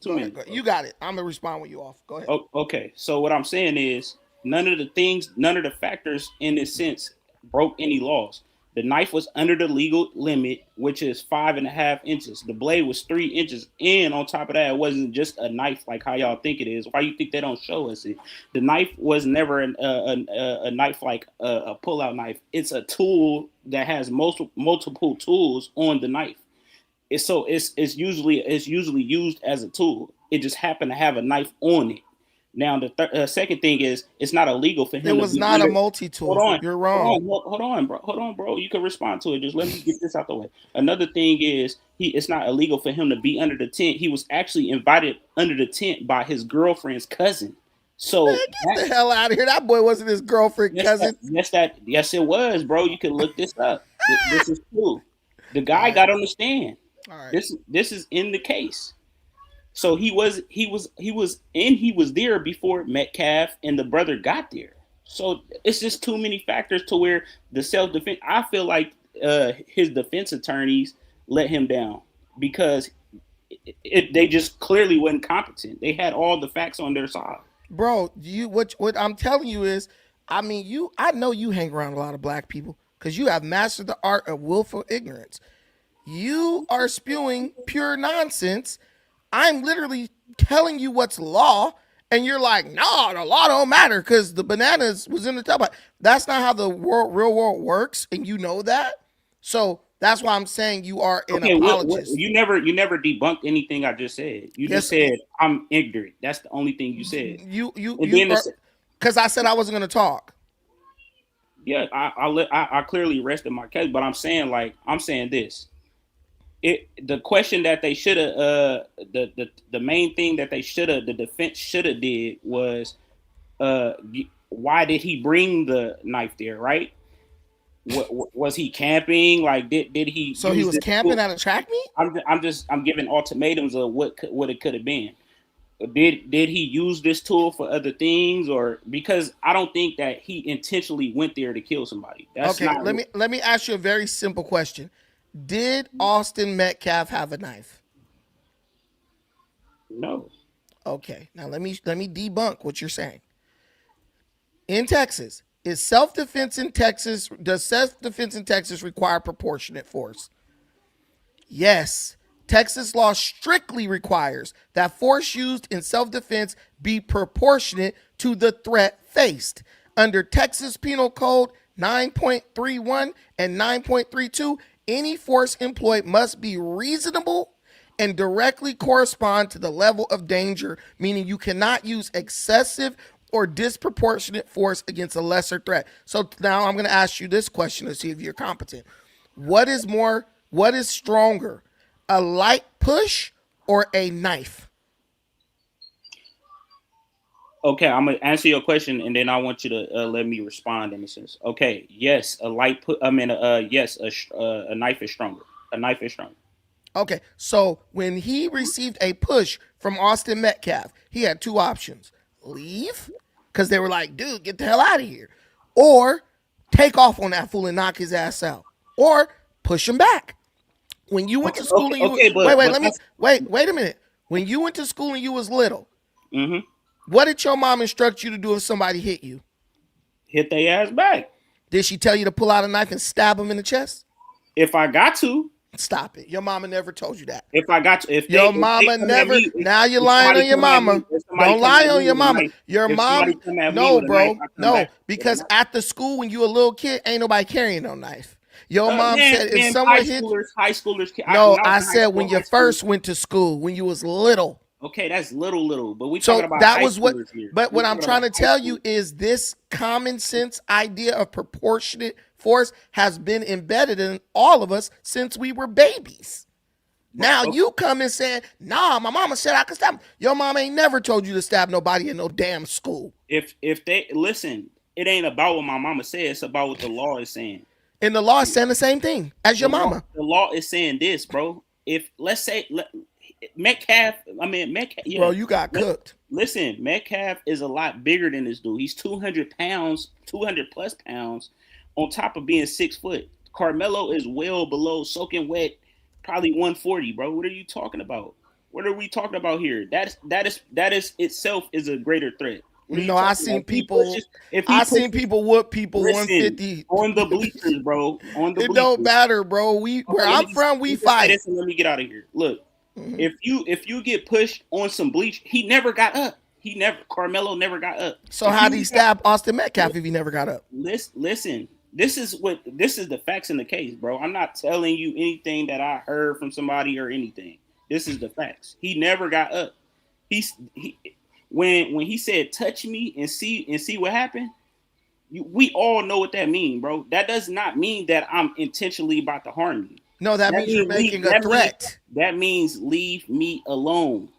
go minutes. ahead. You got it. I'm gonna respond when you off. Go ahead. Okay, so what I'm saying is none of the factors in this sense broke any laws. The knife was under the legal limit, which is 5.5 inches. The blade was 3 inches, and on top of that, it wasn't just a knife like how y'all think it is. Why you think they don't show us it? The knife was never a knife like a pull-out knife. It's a tool that has multiple tools on the knife. It's usually used as a tool. It just happened to have a knife on it. Now the second thing is it's not illegal for It him to was be not a under. multi Hold tool. on, You're wrong. hold on, bro. You can respond to it. Just let me get this out the way. Another thing is it's not illegal for him to be under the tent. He was actually invited under the tent by his girlfriend's cousin. Man, So get the hell out of here. That boy wasn't his girlfriend yes, cousin. yes, it was, bro. You can look this up. This is true. The All guy right. got on the stand. All right. This is in the case. So he was there before Metcalf and the brother got there. So it's just too many factors to where the self defense. I feel like his defense attorneys let him down because they just clearly wasn't competent. They had all the facts on their side. Bro, what I'm telling you is I mean, I know you hang around a lot of black people because you have mastered the art of willful ignorance. You are spewing pure nonsense. I'm literally telling you what's law, and you're like, no, the law don't matter because the bananas was in the tub. That's not how the real world works, and you know that. So that's why I'm saying you are an Okay, apologist. you never debunked anything I just said. You just said I'm ignorant. That's the only thing you said. You because I said I wasn't going to talk. Yeah, I clearly rested my case, but I'm saying this. The question that they should have the main thing that the defense should have did was why did he bring the knife there, right? Was he camping? Like did he? So he was camping at a track meet? I'm giving ultimatums of what it could have been. Did he use this tool for other things, or because I don't think that he intentionally went there to kill somebody. That's okay. Let me ask you a very simple question. Did Austin Metcalf have a knife? No. Okay. Now let me debunk what you're saying. In Texas, does self-defense in Texas require proportionate force? Yes. Texas law strictly requires that force used in self-defense be proportionate to the threat faced. Under Texas Penal Code 9.31 and 9.32, any force employed must be reasonable and directly correspond to the level of danger, meaning you cannot use excessive or disproportionate force against a lesser threat. So now I'm going to ask you this question to see if you're competent. What is stronger, a light push or a knife? Okay, I'm gonna answer your question, and then I want you to let me respond in a sense. Okay, yes, a light put. I mean, yes, a knife is stronger. A knife is stronger. Okay, so when he received a push from Austin Metcalf, he had two options: leave, because they were like, "Dude, get the hell out of here," or take off on that fool and knock his ass out, or push him back. When you went to school and you wait a minute. When you went to school and you was little, what did your mom instruct you to do if somebody hit you? Hit their ass back. Did she tell you to pull out a knife and stab them in the chest? If I got to. Stop it. Your mama never told you that. If I got to, your mama never. Now you're lying on your mama. Don't lie on your mama. Your mom. No, bro. No, because at the school when you a little kid, ain't nobody carrying no knife. Your mom said if someone hit high schoolers. No, I said when you first went to school, when you was little. Okay, that's little, but we so talking about that was what. Here. But what I'm trying to tell you is this common sense idea of proportionate force has been embedded in all of us since we were babies. Now you come and say, "Nah, my mama said I could stab." Your mom ain't never told you to stab nobody in no damn school. If they listen, it ain't about what my mama said. It's about what the law is saying. And the law is saying the same thing as your mama. The law is saying this, bro. If let's say Metcalf, yeah. Bro, you got cooked. Listen, Metcalf is a lot bigger than this dude. He's 200 pounds, 200 plus pounds, on top of being 6 foot. Karmelo is well below soaking wet, probably 140, bro. What are you talking about? What are we talking about here? That is itself is a greater threat. No, I seen people. I seen people whoop people 150 on the bleachers, bro. On the bleachers. It don't matter, bro. Where I'm from, we fight. Let me get out of here. Look. If you get pushed on some bleach, he never got up. Karmelo never got up. So how did he stab Austin Metcalf if he never got up? Listen. This is the facts in the case, bro. I'm not telling you anything that I heard from somebody or anything. This is the facts. He never got up. When he said touch me and see what happened, we all know what that means, bro. That does not mean that I'm intentionally about to harm you. No, that means you're making a threat. That means leave me alone.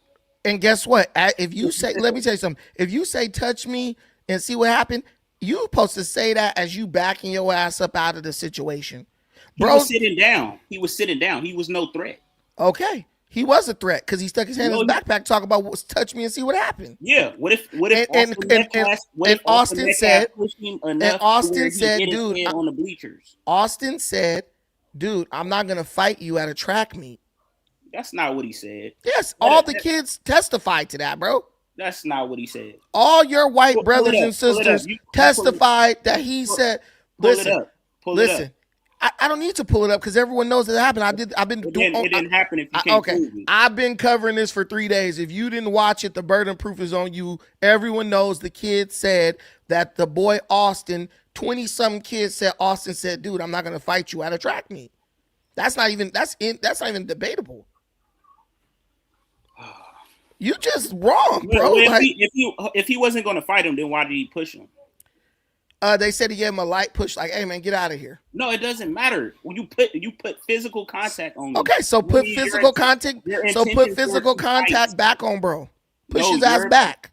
And guess what? If you say, let me tell you something. If you say touch me and see what happened, you're supposed to say that as you backing your ass up out of the situation. Bro, he was sitting down. He was no threat. Okay. He was a threat because he stuck his hand in his backpack talking about touch me and see what happened. Yeah. What if Austin said, dude, on the bleachers. Austin said, dude, I'm not going to fight you at a track meet. That's not what he said. Yes, all the kids testified to that, bro. That's not what he said. All your white Pull it brothers up, and pull it up. sisters You testified that he said, pull it listen, up. Pull it up. listen. I don't need to pull it up because everyone knows that it happened. It didn't happen if you can't prove it. I've been covering this for 3 days. If you didn't watch it, the burden of proof is on you. Everyone knows the kid said that the boy Austin, 20-something kids said Austin said, dude, I'm not gonna fight you at a track meet. That's not even debatable. You just wrong, bro. Well, like, if he wasn't gonna fight him, then why did he push him? They said he gave him a light push, like, "Hey man, get out of here." No, it doesn't matter. When you put physical contact on. Okay, so put physical contact. So put physical contact back on, bro. Push his ass back.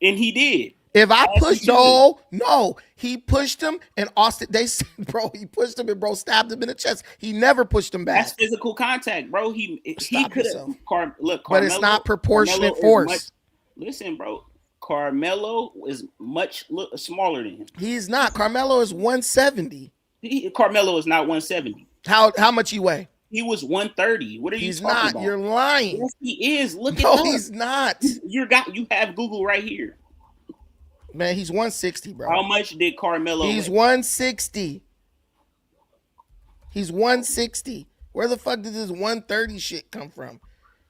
And he did. If I pushed, no, he pushed him, and Austin. They said, bro, he pushed him, and bro stabbed him in the chest. He never pushed him back. That's physical contact, bro. He could have. Look, but it's not proportionate force. Listen, bro. Karmelo is much smaller than him. He's not. Karmelo is 170. Karmelo is not 170. How much he weigh? He was 130. What are you talking about? He's not. You're lying. Yes, he is. Look at him. No, he's not. You have Google right here. Man, he's 160, bro. How much did Karmelo He's 160. He's 160. Where the fuck did this 130 shit come from?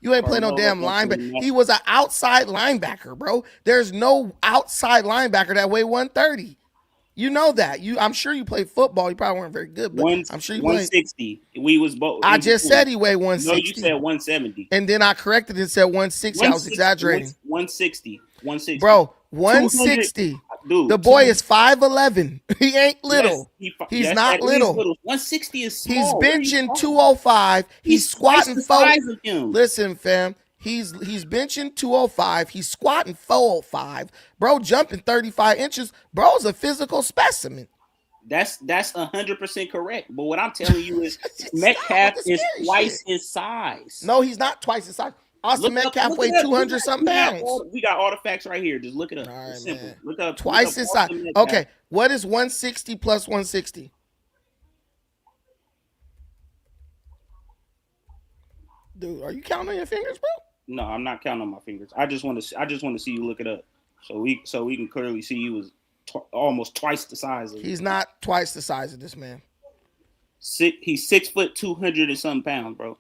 You ain't playing no damn linebacker. He was an outside linebacker, bro. There's no outside linebacker that weigh 130. You know that. I'm sure you played football. You probably weren't very good, but I'm sure you 160. We was both. I just said he weighed 160. No, you said 170. And then I corrected it and said 160. I was exaggerating. 160. Bro, 160. Dude, the boy is 5'11". He ain't little. Yes, he's not little. 160 is small. He's benching 205. He's squatting 4. Listen, fam. He's benching 205. He's squatting 405. Bro, jumping 35 inches. Bro's a physical specimen. That's 100% correct. But what I'm telling you is Metcalf is twice his size. No, he's not twice his size. Austin Metcalf weighed 200 something pounds. We got all the facts right here. Just look it up. All right, it's simple. man. Look up twice his size. Okay, what is 160 plus 160? Dude, are you counting on your fingers, bro? No, I'm not counting on my fingers. I just want to see you look it up, so we can clearly see he was almost twice the size. He's not twice the size of this man. He's 6 foot 200 and something pounds, bro.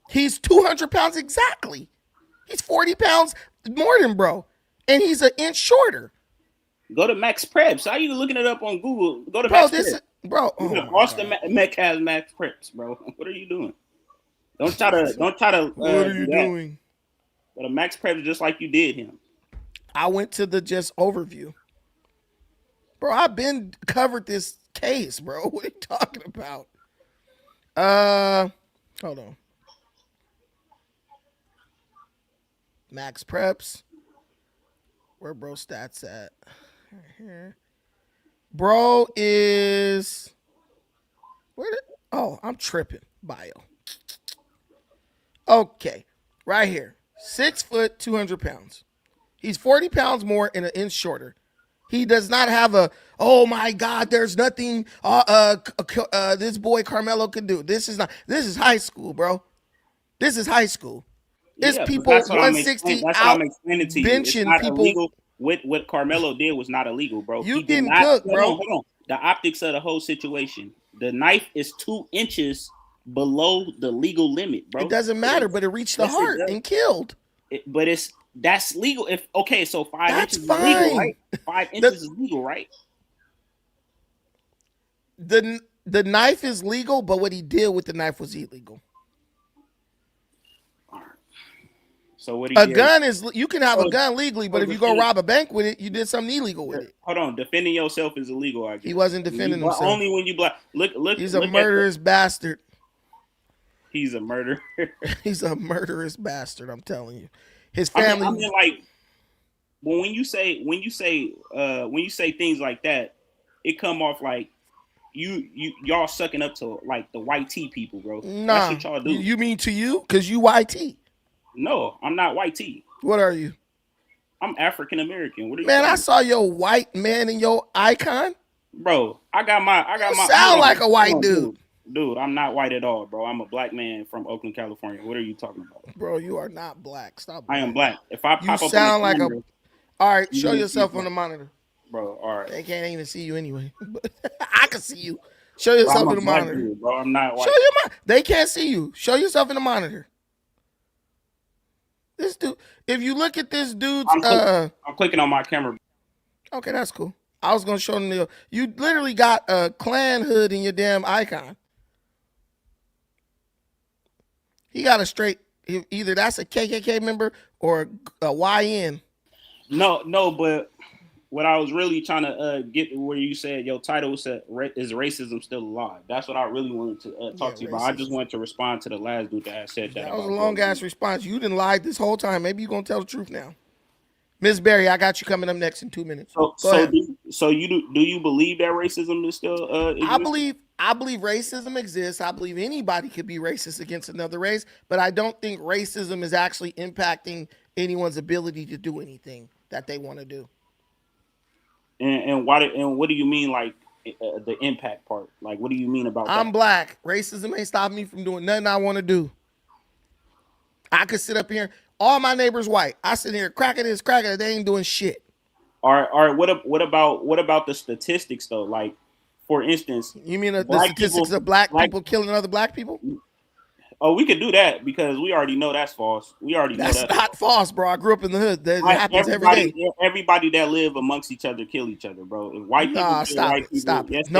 He's 200 pounds exactly. He's 40 pounds more than bro, and he's an inch shorter. Go to Max Preps. How you looking it up on Google? Go to Max Preps. Austin Metcalf Max Preps, bro. What are you doing? Don't try to. What are you doing? Go to Max Preps just like you did him. I went to the just overview, bro. I've been covered this case, bro. What are you talking about? Hold on. Max Preps. Where bro stats at? Right here. Bro is I'm tripping. Bio. Okay. Right here. 6 foot 200 pounds. He's 40 pounds more and an inch shorter. He does not have oh my God, there's nothing this boy Karmelo can do. This is high school, bro. This is high school. It's people 160 out benching people. Illegal. What Karmelo did was not illegal, bro. You getting cooked, bro. Hold on. The optics of the whole situation. The knife is 2 inches below the legal limit, bro. It doesn't matter, but it reached the heart and killed. That's legal. So 5 inches is legal, right? 5 inches is legal, right? The knife is legal, but what he did with the knife was illegal. So what gun is you can have a gun legally, but if you go rob a bank with it, you did something illegal with it. Hold on, defending yourself is illegal. I guess he wasn't defending himself. Only when you look. He's a murderous bastard. He's a murderer. He's a murderous bastard. I'm telling you, his family. I mean, like, when you say things like that, it come off like y'all sucking up to like the white tea people, bro. Nah, that's what y'all do. You mean to you? Because you white tea. No, I'm not white tea. What are you? I'm African American. What are you? Man, I saw your white man in your icon. Bro, I got my sound like a white dude. Dude, I'm not white at all, bro. I'm a black man from Oakland, California. What are you talking about? Bro, you are not black. Stop. I am Black. black. If I You pop up on the sound like a. camera, All right, you're show gonna see yourself on black. the monitor. Bro, all right. They can't even see you anyway. But I can see you. Show Bro, yourself I'm in a the black monitor. dude, bro. I'm not white. Show your They can't see you. Show yourself in the monitor. This dude. If you look at this dude's, I'm clicking on my camera. Okay, that's cool. I was gonna show them the. You literally got a Klan hood in your damn icon. He got a straight. Either that's a KKK member or a YN. No, but what I was really trying to get where you said your title said is racism still alive? That's what I really wanted to talk to you about. I just wanted to respond to the last dude that had said that. That was a long ass response. You didn't lie this whole time. Maybe you're gonna tell the truth now. Ms. Berry, I got you coming up next in 2 minutes. So you do you believe that racism is still exists? I believe racism exists. I believe anybody could be racist against another race, but I don't think racism is actually impacting anyone's ability to do anything that they want to do. And what do you mean, like the impact part? Like, what do you mean about I'm that? black. Racism ain't stopping me from doing nothing I want to do. I could sit up here. All my neighbors white. I sit here cracking this, cracking that. They ain't doing shit. All right. What about the statistics though? Like, for instance, you mean the statistics of black people killing other black people? Oh, we could do that because we already know that's false. We already know that's not false, bro. I grew up in the hood. That happens every day. Everybody that live amongst each other kill each other, bro. If white people stop white it. people, Stop yes, it.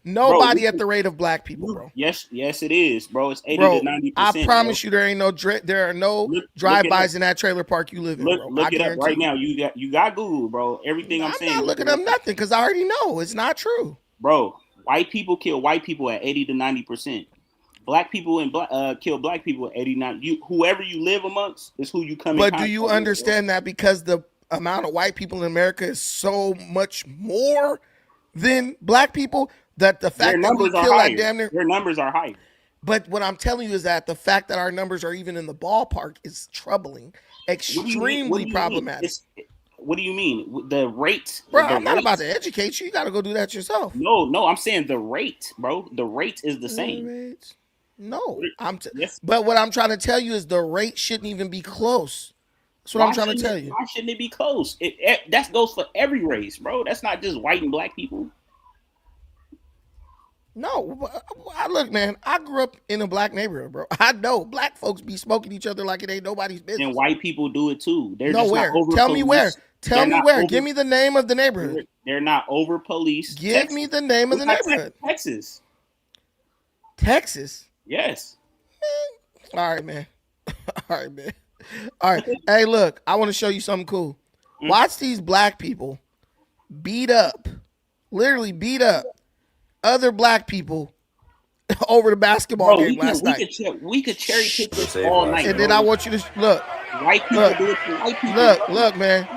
Nobody at the rate of black people, bro. Yes, it is, bro. It's 80 to 90%. I promise you, there are no drive-bys in that trailer park you live in, bro. Look it up right now. You got Google, bro. Everything I'm saying. I'm not looking up nothing because I already know it's not true, bro. White people kill white people at 80 to 90%. Black people kill black people at 89. Whoever you live amongst is who you come in. But do you understand that because the amount of white people in America is so much more than black people, that the fact that we kill like damn near their numbers are higher. But what I'm telling you is that the fact that our numbers are even in the ballpark is troubling, extremely problematic. What do you mean? The rate? Bro, I'm not about to educate you. You got to go do that yourself. No, I'm saying the rate, bro. The rate is the same. No, but what I'm trying to tell you is the rate shouldn't even be close. That's what I'm trying to tell you. Why shouldn't it be close? That goes for every race, bro. That's not just white and black people. No, look, man. I grew up in a black neighborhood, bro. I know black folks be smoking each other like it ain't nobody's business. And white people do it too. They're nowhere. Tell me where. Tell me where. Give me the name of the neighborhood. They're not over police. Give me the name of the neighborhood. Texas. Texas. Yes. Man. All right, man. All right. Hey, look, I want to show you something cool. Watch these black people literally beat up other black people over the basketball game last night. We could cherry pick this all night. And then I want you to look. White people do it to white people. Look, man.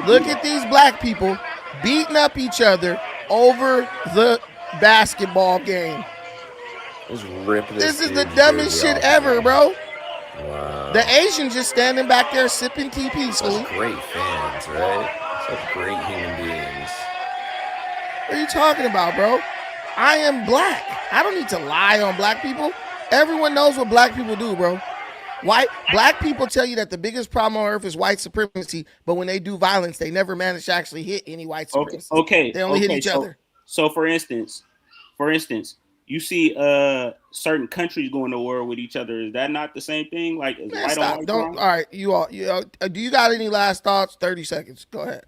Look at these black people beating up each other over the basketball game. This is the dumbest shit ever, bro. Wow. The Asians just standing back there sipping tea peacefully. Such great fans, right? Such great human beings. What are you talking about, bro? I am black. I don't need to lie on black people. Everyone knows what black people do, bro. Black people tell you that the biggest problem on earth is white supremacy, but when they do violence, they never manage to actually hit any white supremacists. Okay. They only hit each other. So for instance, you see certain countries going to war with each other. Is that not the same thing? Like, is white on white crime? All right, do you got any last thoughts? 30 seconds. Go ahead.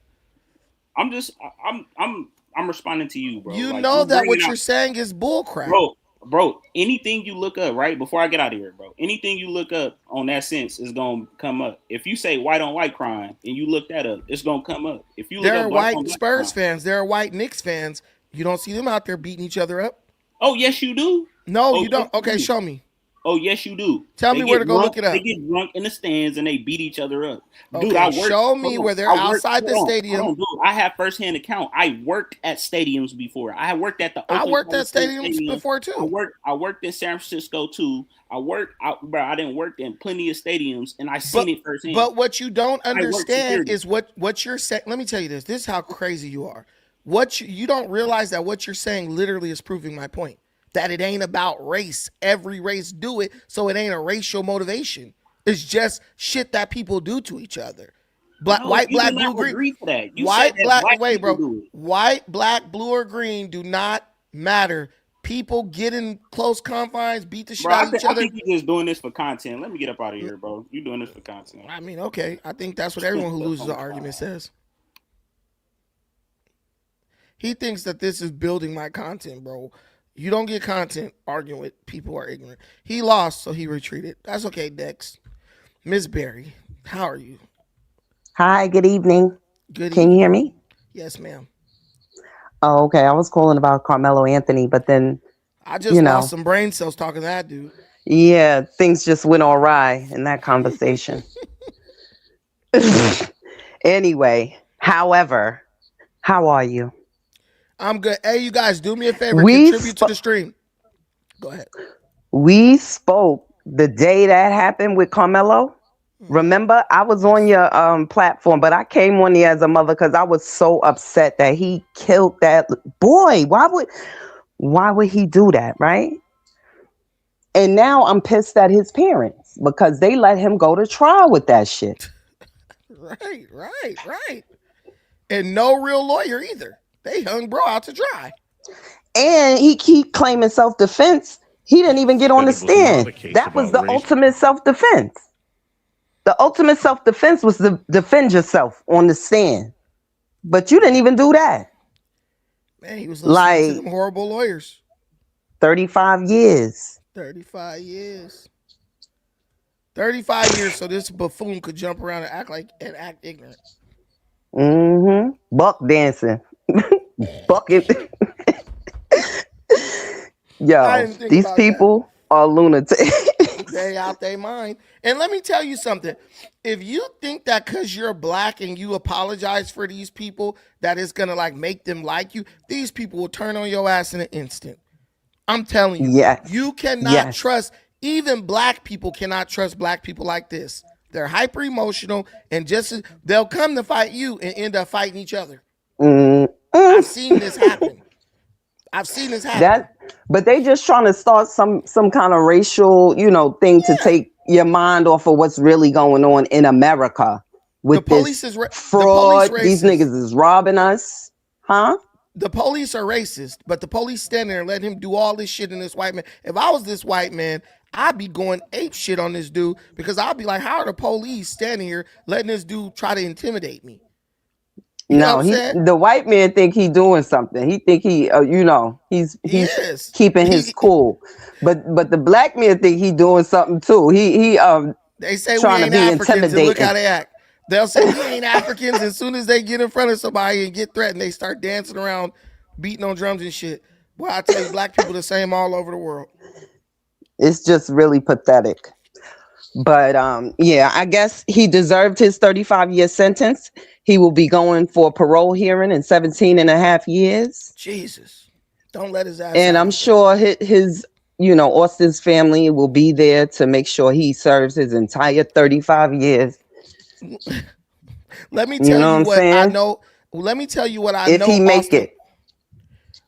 I'm responding to you, bro. You know that what you're saying is bullcrap. Bro, anything you look up, right, before I get out of here, bro, anything you look up on that sense is going to come up. If you say white on white crime and you look that up, it's going to come up. If you look there up are white Spurs fans, there are white Knicks fans. You don't see them out there beating each other up. Oh, yes, you do. No, you don't. Okay, show me. Oh, yes, you do. Tell me where to go look it up. They get drunk in the stands and they beat each other up. Dude, show me where they're outside the stadium. Dude, I have firsthand account. I worked at stadiums before. I worked at I worked at stadiums before too. I worked in San Francisco too. I didn't work in plenty of stadiums and I seen it firsthand. But what you don't understand is what you're saying. Let me tell you this. This is how crazy you are. You don't realize that what you're saying literally is proving my point. that it ain't about race. Every race do it, so it ain't a racial motivation. It's just shit that people do to each other. Black, No, white, you do black, not blue, green. agree to that. You said White, that black. black Wait, people bro. do it. White, black, blue, or green do not matter. People get in close confines, beat the shit Bro, out of each I other. think you just doing this for content. Let me get up out of here, bro. You doing this for content. I mean, okay. I think that's what everyone who loses Oh an my argument God. says. He thinks that this is building my content, bro. You don't get content arguing with people who are ignorant. He lost, so he retreated. That's okay, Dex. Miss Berry, how are you? Hi, good evening. Good Can you hear evening. me? Yes, ma'am. Oh, okay. I was calling about Carmelo Anthony, but then, I you just lost know, some brain cells talking to that dude. yeah, things just went awry in that conversation. Anyway, however, how are you? I'm good. Hey, you guys, do me a favor. We Contribute to sp- the stream. Go ahead. we spoke the day that happened with Carmelo. Remember, I was on Yes. your platform, but I came on here as a mother because I was so upset that he killed that boy. Why would he do that, right? And now I'm pissed at his parents because they let him go to trial with that shit. Right. And no real lawyer either. They hung bro out to dry. And he keep claiming self-defense. He didn't even get on That the it was not stand. a case That was about the race. ultimate self-defense. The ultimate self-defense was to defend yourself on the stand. But you didn't even do that. Man, he was listening to them Like horrible lawyers. 35 years. 35 years. 35 years so this buffoon could jump around and act ignorant. Buck dancing. Bucket. I Yo, didn't think these about that. people are lunatics. They out their mind. And let me tell you something. If you think that because you're black and you apologize for these people, that it's gonna like make them like you, these people will turn on your ass in an instant. I'm telling you, Yes. you cannot Yes. trust, even black people cannot trust black people like this. They're hyper emotional and they'll come to fight you and end up fighting each other. Mm, I've mm. seen this happen. I've seen this happen. That, but they just trying to start some kind of racial, thing to Yeah. take your mind off of what's really going on in America The with police this is the police fraud. These racist. niggas is robbing us, huh? The police are racist, but the police stand there and let him do all this shit in this white man. If I was this white man, I'd be going ape shit on this dude because I'd be like, how are the police standing here letting this dude try to intimidate me? You know what No, I'm saying? the white man think he doing something. He think he's He he's is. keeping his cool, but the black man think he doing something too. He They say we trying to ain't be Africans and look how intimidating. they act. They'll say we ain't Africans. As soon as they get in front of somebody and get threatened, they start dancing around, beating on drums and shit. Well, I tell you, black people the same all over the world. It's just really pathetic. But yeah, I guess he deserved his 35-year sentence. He will be going for a parole hearing in 17 and a half years. Jesus, don't let his ass And out I'm either. sure his Austin's family will be there to make sure he serves his entire 35 years. Let me You tell know what you I'm what I saying? know. Let me tell you what I If know, he make Austin. it.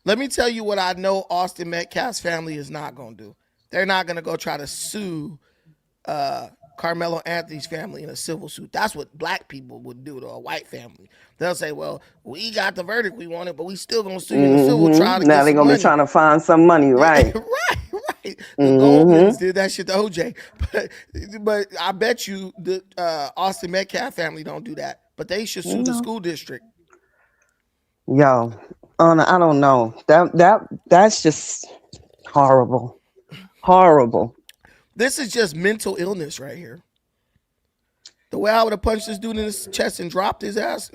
Let me tell you what I know Austin Metcalf's family is not going to do. They're not going to go try to sue Carmelo Anthony's family in a civil suit. That's what black people would do to a white family. They'll say, well, we got the verdict we wanted, but we still going to sue you in a civil trial to Now get they're some gonna be money. trying to find some money, right? right. The hmm Goldmans did that shit to OJ. But I bet you the Austin Metcalf family don't do that. But they should sue the school district. Yo, I don't know. That's just horrible. Horrible. This is just mental illness right here. The way I would have punched this dude in his chest and dropped his ass,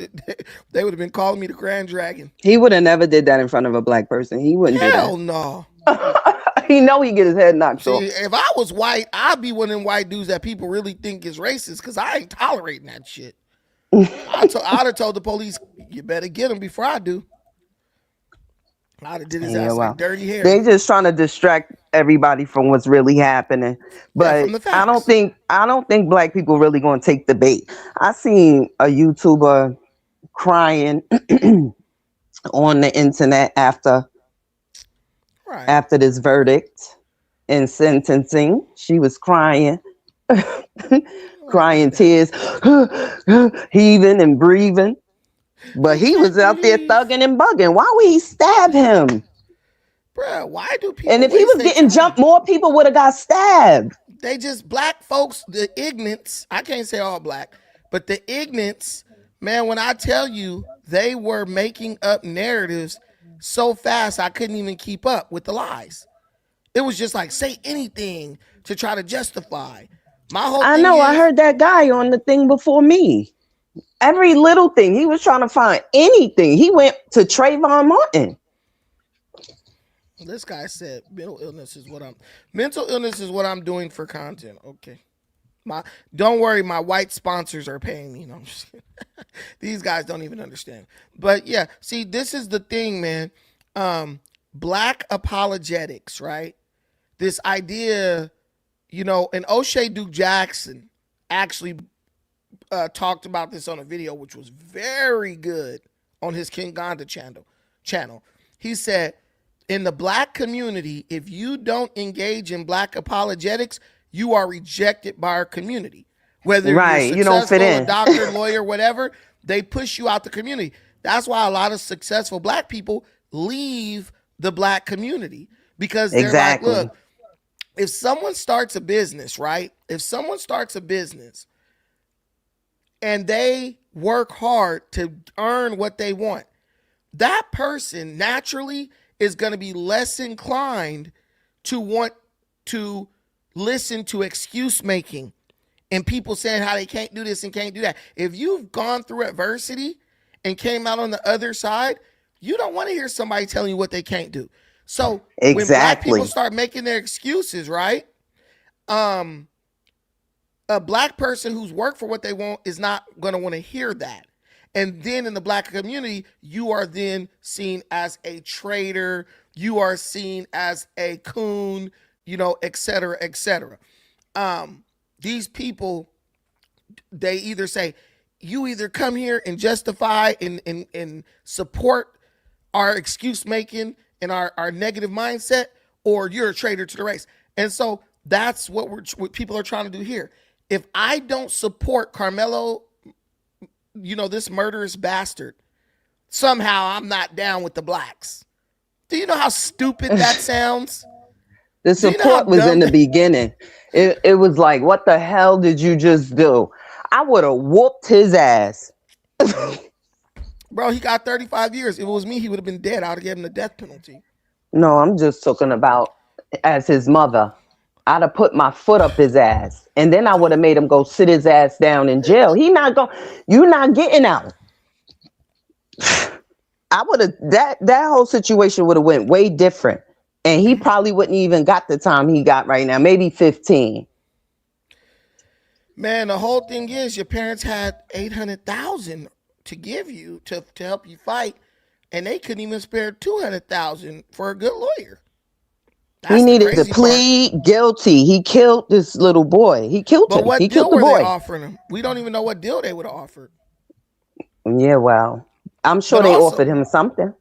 they would have been calling me the Grand Dragon. He would have never did that in front of a black person. He wouldn't do Hell no. that. He know he get his head knocked See, off. if I was white, I'd be one of them white dudes that people really think is racist because I ain't tolerating that shit. I'd have told the police, you better get him before I do. I'd have did his Yeah, ass well, like Dirty Harry. they just trying to distract everybody from what's really happening. Yeah, But from the I don't facts. think black people really gonna take the bait. I seen a YouTuber crying on the internet after Right. after this verdict and sentencing. She was crying, crying tears, heaving and breathing. But He he can't was out there breathe. thugging and bugging. Why would he stab him? Bruh, why do And people if he waste was their getting time? jumped, more people would have got stabbed. They just, black folks, the ignorance, I can't say all black, but the ignorance, man, when I tell you, they were making up narratives so fast I couldn't even keep up with the lies. It was just like, say anything to try to justify. My whole I thing know. I is, heard that guy on the thing before me. Every little thing. He was trying to find anything. He went to Trayvon Martin. this guy said mental illness is what I'm doing for content. Okay. Don't worry, my white sponsors are paying me. No, I'm just kidding. These guys don't even understand. But yeah, see, this is the thing, man. Black apologetics, right? This idea, and O'Shea Duke Jackson actually talked about this on a video, which was very good on his King Ganda channel. He said, in the black community, if you don't engage in black apologetics, you are rejected by our community. Whether you're Right. You don't fit successful, a in. doctor, lawyer, whatever, they push you out the community. That's why a lot of successful black people leave the black community, because they're Exactly. like, look, if someone starts a business, right? If someone starts a business and they work hard to earn what they want, that person naturally is going to be less inclined to want to listen to excuse making and people saying how they can't do this and can't do that. If you've gone through adversity and came out on the other side, you don't want to hear somebody telling you what they can't do. So when black people Exactly. start making their excuses, right? A black person who's worked for what they want is not going to want to hear that. And then in the black community, you are then seen as a traitor. You are seen as a coon, et cetera, et cetera. These people, they either say, you either come here and justify and support our excuse making and our negative mindset, or you're a traitor to the race. And so that's what people are trying to do here. If I don't support Karmelo, this murderous bastard, somehow I'm not down with the blacks. Do you know how stupid that sounds? The Do you know how support was in dumb the beginning. It was like, what the hell did you just do? I would have whooped his ass. Bro, he got 35 years. If it was me, he would have been dead. I would have given him the death penalty. No, I'm just talking about as his mother. I'd have put my foot up his ass, and then I would have made him go sit his ass down in jail. You're not getting out. I would have that whole situation would have went way different, and he probably wouldn't even got the time he got right now, maybe 15. Man, the whole thing is your parents had $800,000 to give you to help you fight, and they couldn't even spare $200,000 for a good lawyer. That's He the needed to crazy part. plead guilty. He killed this little boy. He killed But him. what He deal killed the were they boy. offering him? We don't even know what deal they would have offered. Yeah, well, I'm sure But they also, offered him something.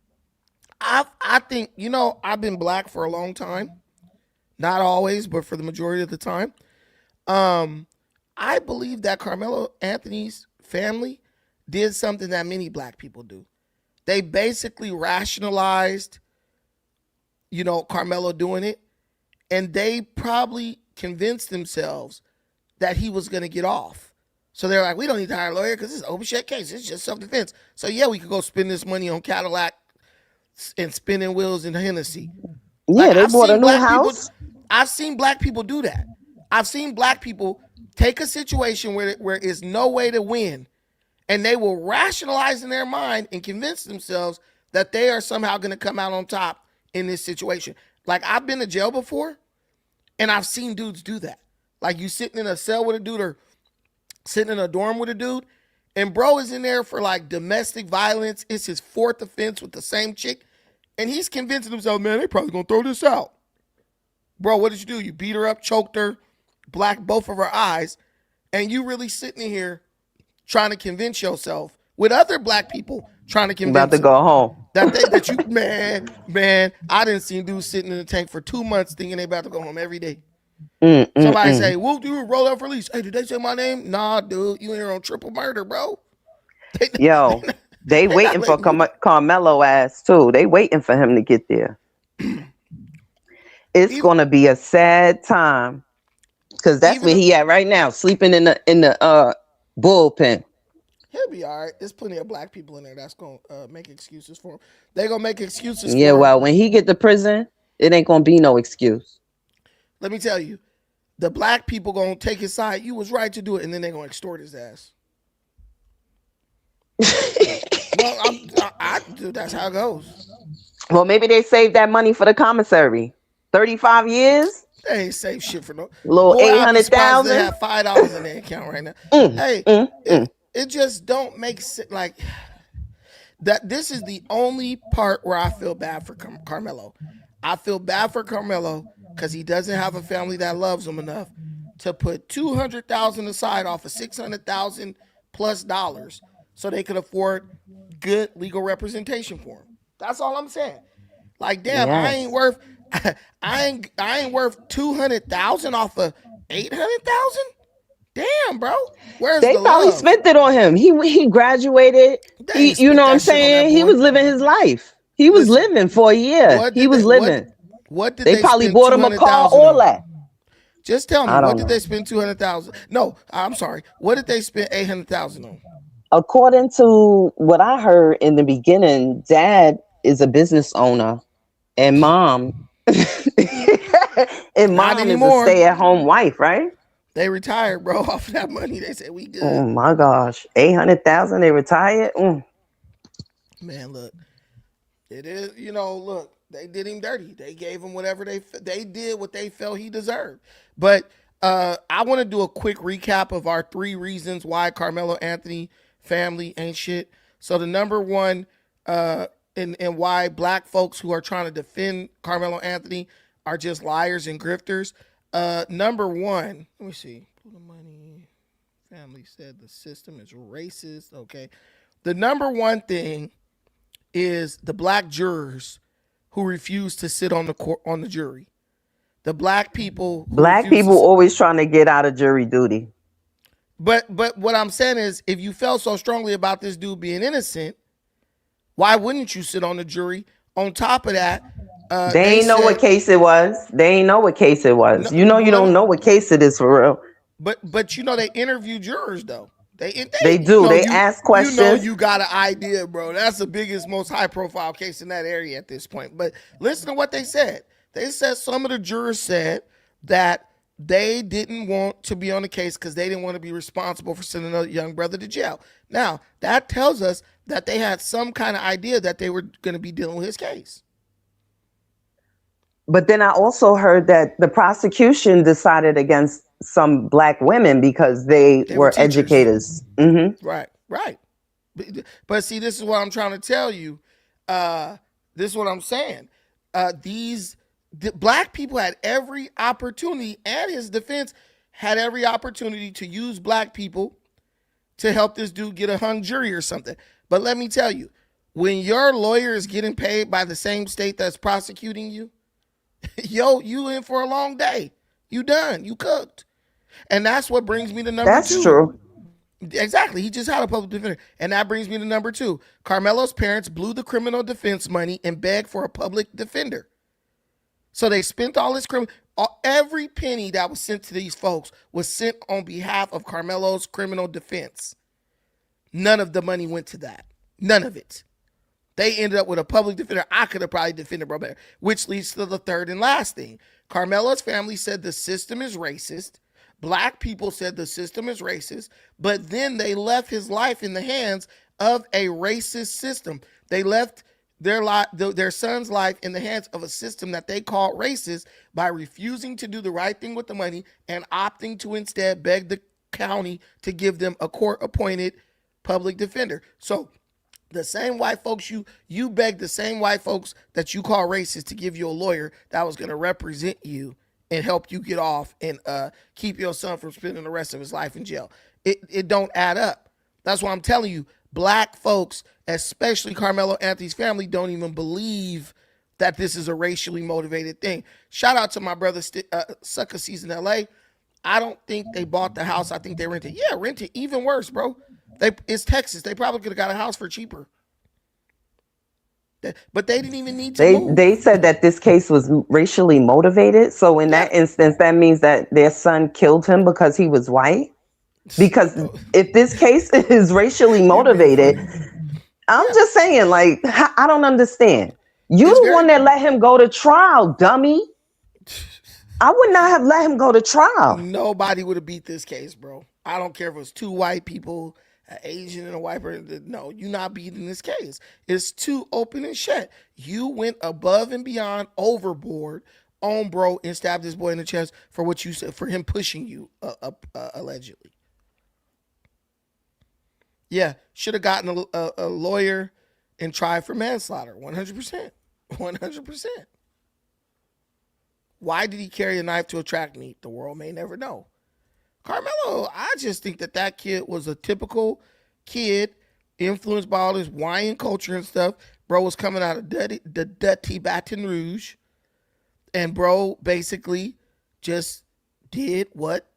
I think, I've been black for a long time. Not always, but for the majority of the time. I believe that Carmelo Anthony's family did something that many black people do. They basically rationalized, Carmelo doing it, and they probably convinced themselves that he was going to get off. So they're like, we don't need to hire a lawyer because this is an open shut case. It's just self-defense. So yeah, we could go spend this money on Cadillac and spinning wheels and Hennessy. Yeah, they bought a new house. I've seen black people do that. I've seen black people take a situation where is no way to win, and they will rationalize in their mind and convince themselves that they are somehow going to come out on top in this situation. Like, I've been to jail before, and I've seen dudes do that. Like, you sitting in a cell with a dude or sitting in a dorm with a dude, and bro is in there for like domestic violence. It's his fourth offense with the same chick, and he's convincing himself, man, they probably gonna throw this out. Bro, what did you do? You beat her up, choked her, blacked both of her eyes, and you really sitting in here trying to convince yourself with other black people trying to About convince to him go home. that you man, I didn't see dudes sitting in the tank for 2 months thinking they about to go home every day. Somebody say, "Whoop, dude, roll up for release." Hey, did they say my name? Nah, dude, you here on triple murder, bro. Yo, they waiting for Carmelo ass too. They waiting for him to get there. It's gonna be a sad time because that's where he at right now, sleeping in the bullpen. He'll be all right. There's plenty of black people in there that's gonna make excuses for him. They gonna make excuses. Yeah, for well, him. when he get to prison, it ain't gonna be no excuse. Let me tell you, the black people gonna take his side. You was right to do it, and then they gonna extort his ass. Well, dude, that's how it goes. Well, maybe they saved that money for the commissary. 35 years. They ain't save shit for no little 800,000. They have $5 in their account right now. It just don't make sense. Like that. This is the only part where I feel bad for Karmelo. I feel bad for Karmelo because he doesn't have a family that loves him enough to put $200,000 aside off of $600,000 plus dollars so they could afford good legal representation for him. That's all I'm saying. Like, damn, yes. I ain't worth 200,000 off of 800,000. Damn, bro. Where's they the probably love? spent it on him. He graduated. You know what I'm saying? He was living his life. He was living for a year. He was living. What did they probably bought him a car? All that. Just tell me, what did they spend 200,000? No, I'm sorry. What did they spend 800,000 on? According to what I heard in the beginning, Dad is a business owner, and Mom, is a stay-at-home wife, right? They retired, bro, off of that money. They said we good. Oh my gosh, 800,000. They retired. Man, look, it is. Look, they did him dirty. They gave him whatever they did what they felt he deserved. But I want to do a quick recap of our 3 reasons why Karmelo Anthony family ain't shit. So the number one, and why black folks who are trying to defend Karmelo Anthony are just liars and grifters. Number one, let me see. The money family said the system is racist. Okay. The number one thing is the black jurors who refuse to sit on the jury. The black people. Black people always trying to get out of jury duty. But what I'm saying is, if you felt so strongly about this dude being innocent, why wouldn't you sit on the jury? On top of that, they ain't know what case it was. They ain't know what case it was. No, you don't know what case it is for real. But they interview jurors though. They do. They ask questions. You got an idea, bro. That's the biggest, most high profile case in that area at this point. But listen to what they said. They said some of the jurors said that they didn't want to be on the case because they didn't want to be responsible for sending a young brother to jail. Now, that tells us that they had some kind of idea that they were going to be dealing with his case. But then I also heard that the prosecution decided against some black women because they were educators. Mm-hmm. Right. But see, this is what I'm trying to tell you. This is what I'm saying. The black people had every opportunity, and his defense had every opportunity to use black people to help this dude get a hung jury or something. But let me tell you, when your lawyer is getting paid by the same state that's prosecuting you, you in for a long day. You done. You cooked. And that's what brings me to number 2. That's true. Exactly. He just had a public defender. And that brings me to number 2. Karmelo's parents blew the criminal defense money and begged for a public defender. So they spent all this every penny that was sent to these folks was sent on behalf of Karmelo's criminal defense. None of the money went to that. None of it. They ended up with a public defender. I could have probably defended bro better, which leads to the third and last thing. Karmelo's family said the system is racist. Black people said the system is racist, but then they left his life in the hands of a racist system. They left their son's life in the hands of a system that they called racist by refusing to do the right thing with the money and opting to instead beg the county to give them a court-appointed public defender. So the same white folks you begged the same white folks that you call racist to give you a lawyer that was going to represent you and help you get off and keep your son from spending the rest of his life in jail. It don't add up. That's why I'm telling you, Black folks, especially Carmelo Anthony's family, don't even believe that this is a racially motivated thing. Shout out to my brother Sucker Season LA. I don't think they bought the house. I think they rented. Yeah, rented. Even worse, bro. It's Texas. They probably could have got a house for cheaper. But they didn't even need to move. They said that this case was racially motivated. So in that instance, that means that their son killed him because he was white. Because if this case is racially motivated, I'm just saying, like, I don't understand. You the one that let him go to trial, dummy. I would not have let him go to trial. Nobody would have beat this case, bro. I don't care if it was two white people, an Asian and a white person. No, you're not beating this case. It's too open and shut. You went above and beyond, overboard on bro, and stabbed this boy in the chest for what you said, for him pushing you, allegedly. Yeah, should have gotten a lawyer and tried for manslaughter. 100%. 100%. Why did he carry a knife to attract meat? The world may never know. Karmelo, I just think that kid was a typical kid influenced by all this wine culture and stuff. Bro was coming out of the dirty Baton Rouge. And bro basically just did what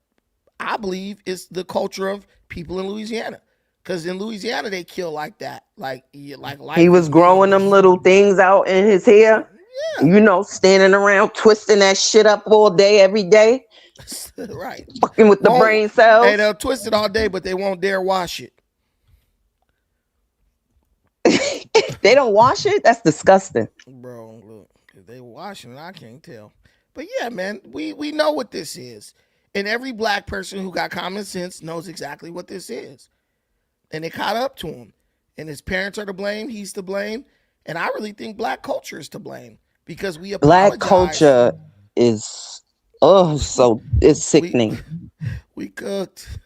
I believe is the culture of people in Louisiana. Because in Louisiana, they kill like that. Like he was growing them little things out in his hair. Yeah. You know, standing around twisting that shit up all day, every day. Right. Fucking with the brain cells. Hey, they'll twist it all day, but they won't dare wash it. They don't wash it? That's disgusting. Bro, look. If they washing it, I can't tell. But yeah, man, we know what this is. And every black person who got common sense knows exactly what this is. And it caught up to him. And his parents are to blame. He's to blame. And I really think black culture is to blame because we apologize. Black culture is, it's sickening. We cooked.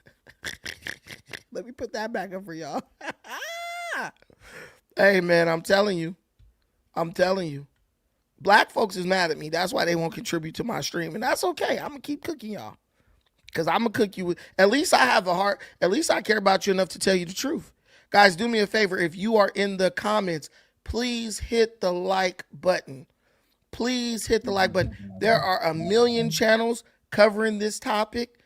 Let me put that back up for y'all. Hey, man, I'm telling you. Black folks is mad at me. That's why they won't contribute to my stream. And that's okay. I'm going to keep cooking y'all. Because I'm going to cook you with, at least I have a heart. At least I care about you enough to tell you the truth. Guys, do me a favor. If you are in the comments, please hit the like button. Please hit the like button. There are 1 million channels covering this topic.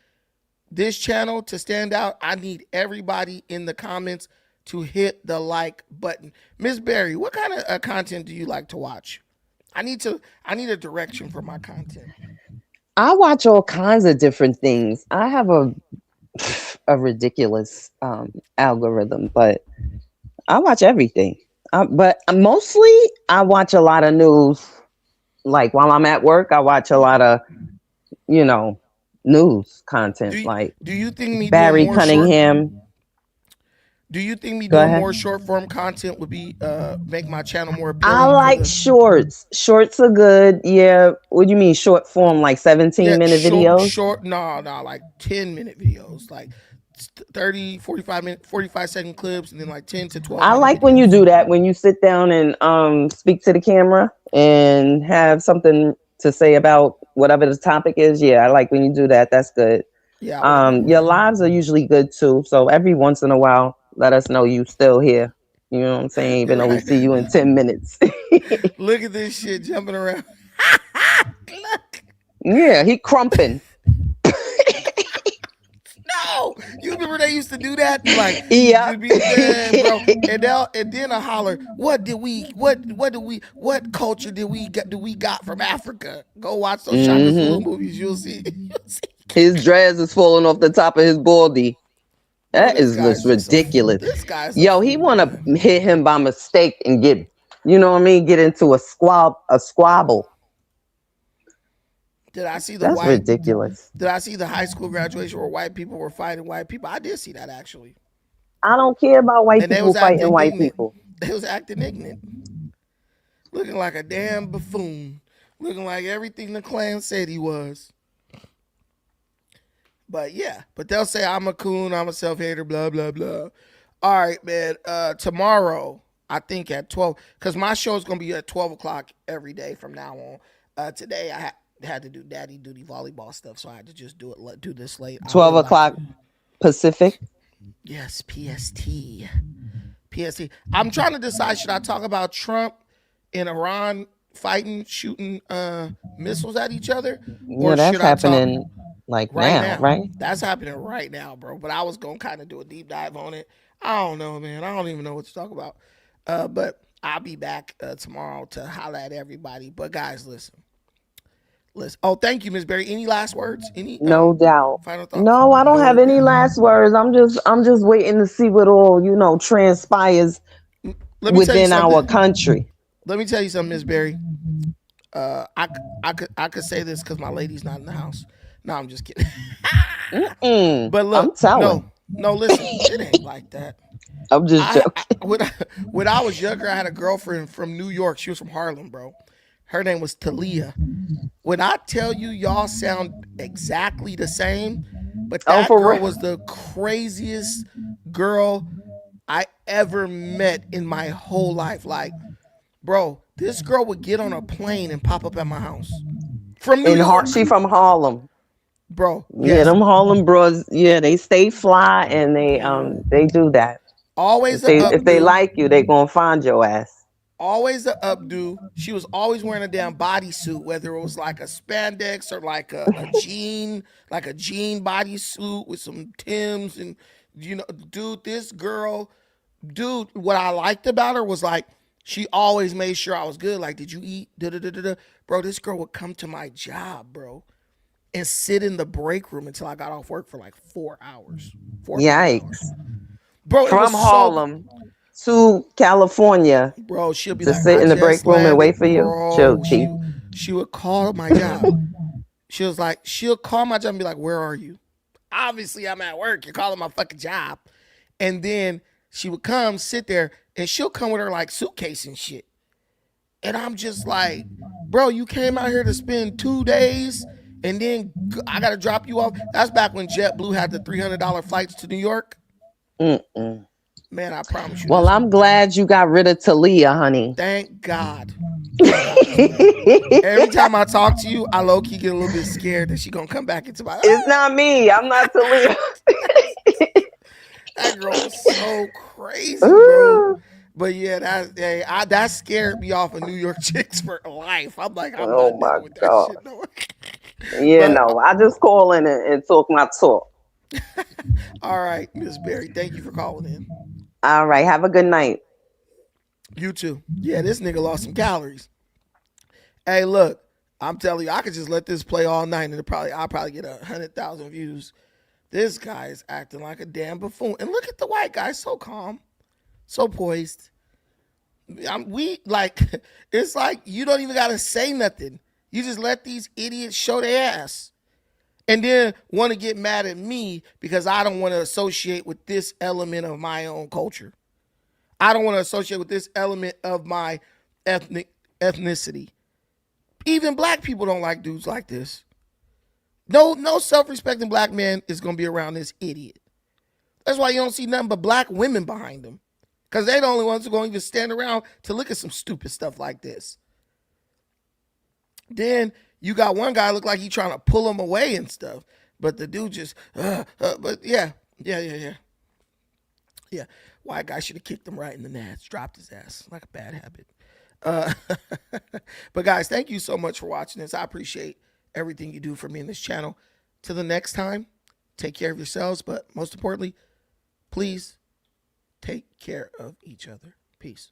This channel to stand out, I need everybody in the comments to hit the like button. Miss Berry, what kind of content do you like to watch? I need a direction for my content. I watch all kinds of different things. I have a ridiculous algorithm, but I watch everything. But mostly I watch a lot of news. Like while I'm at work, I watch a lot of, news content. Do you think me Barry Cunningham? Do you think me doing more short form content would be make my channel more appealing? I like shorts. Shorts are good. Yeah. What do you mean short form? Like 17-minute videos? No, like 10-minute videos. Like 30, 45-second clips, and then like 10 to 12. I like when you do that, when you sit down and speak to the camera and have something to say about whatever the topic is. Yeah, I like when you do that. That's good. Yeah. Your lives are usually good too. So every once in a while, let us know you still here. You know what I'm saying? Even though we see you in 10 minutes. Look at this shit jumping around. Look. Yeah, he crumping. No, you remember they used to do that? Like, yeah, bro. And then I holler, what culture do we got from Africa? Go watch those Shaka Zulu movies. You'll see. His dress is falling off the top of his baldy. That is just ridiculous. This guy's he want to hit him by mistake and get, get into a squabble. Did I see That's ridiculous. Did I see the high school graduation where white people were fighting white people? I did see that actually. I don't care about white people fighting white people. They was acting ignorant, looking like a damn buffoon, looking like everything the Klan said he was. But yeah, they'll say I'm a coon, I'm a self-hater, blah, blah, blah. All right, man. Tomorrow, I think at 12, because my show is going to be at 12 o'clock every day from now on. Today, I had to do daddy duty volleyball stuff, so I had to just do this late. 12 o'clock Pacific? Yes, PST. PSC. I'm trying to decide, should I talk about Trump and Iran fighting, shooting missiles at each other, Yeah, or that's should I talk happening like right now, now? right? That's happening right now, bro. But I was gonna kind of do a deep dive on it. I don't know, man. I don't even know what to talk about. But I'll be back tomorrow to holler at everybody. But guys, listen. Oh, thank you, Miss Berry. Any last words? Any No doubt. final thoughts? No, I don't have No any doubt. last words. I'm just waiting to see what all, transpires Let me tell you within our something. country. Let me tell you something, Miss Berry. I could say this because my lady's not in the house. No, I'm just kidding. But I'm look, telling. no, listen, it ain't like that. I'm just joking. When I was younger, I had a girlfriend from New York. She was from Harlem, bro. Her name was Talia. When I tell you, y'all sound exactly the same, but that for girl real? was the craziest girl I ever met in my whole life. Like, bro, this girl would get on a plane and pop up at my house from New York. She from Harlem. Bro, Yeah, yes. them Harlem bros. Yeah, they stay fly and they do that. Always If a they updo. like you, they gonna find your ass. Always a updo. She was always wearing a damn bodysuit, whether it was like a spandex or like a jean bodysuit with some Tims. And dude, this girl, what I liked about her was like she always made sure I was good. Like, did you eat? Da-da-da-da-da. Bro, this girl would come to my job, bro, and sit in the break room until I got off work for like 4 hours. 4 or 5 hours. Yikes. Bro, it From was so, Harlem to California bro, she'll be to like, sit I in the break just room and landed. wait for you. Bro, Guilty. she would call my job. She was like, she'll call my job and be like, where are you? Obviously, I'm at work. You're calling my fucking job. And then she would come, sit there, and she'll come with her like suitcase and shit. And I'm just like, bro, you came out here to spend 2 days and then I got to drop you off. That's back when JetBlue had the $300 flights to New York. Mm-mm. Man, I promise you. Well, I'm glad you got rid of Talia, honey. Thank God. Every time I talk to you, I low-key get a little bit scared that she gonna come back into my. It's not me. I'm not Talia. That girl was so crazy, bro. But yeah, that scared me off of New York chicks for life. I'm like, I'm Oh not my dealing with that God. shit no more. Yeah, But, no. I just call in and talk my talk. all right, Miss Berry, thank you for calling in. All right. Have a good night. You too. Yeah, this nigga lost some calories. Hey, look, I'm telling you, I could just let this play all night and I'll probably get 100,000 views. This guy is acting like a damn buffoon. And look at the white guy, so calm, so poised. It's like you don't even gotta say nothing. You just let these idiots show their ass. And then want to get mad at me because I don't want to associate with this element of my own culture. I don't want to associate with this element of my ethnicity. Even black people don't like dudes like this. No self-respecting black man is going to be around this idiot. That's why you don't see nothing but black women behind them. Because they're the only ones who are going to even stand around to look at some stupid stuff like this. Then you got one guy look like he trying to pull him away and stuff. But the dude just, but yeah. White guy should have kicked him right in the nuts, dropped his ass like a bad habit. But guys, thank you so much for watching this. I appreciate everything you do for me in this channel. Till the next time, take care of yourselves. But most importantly, please take care of each other. Peace.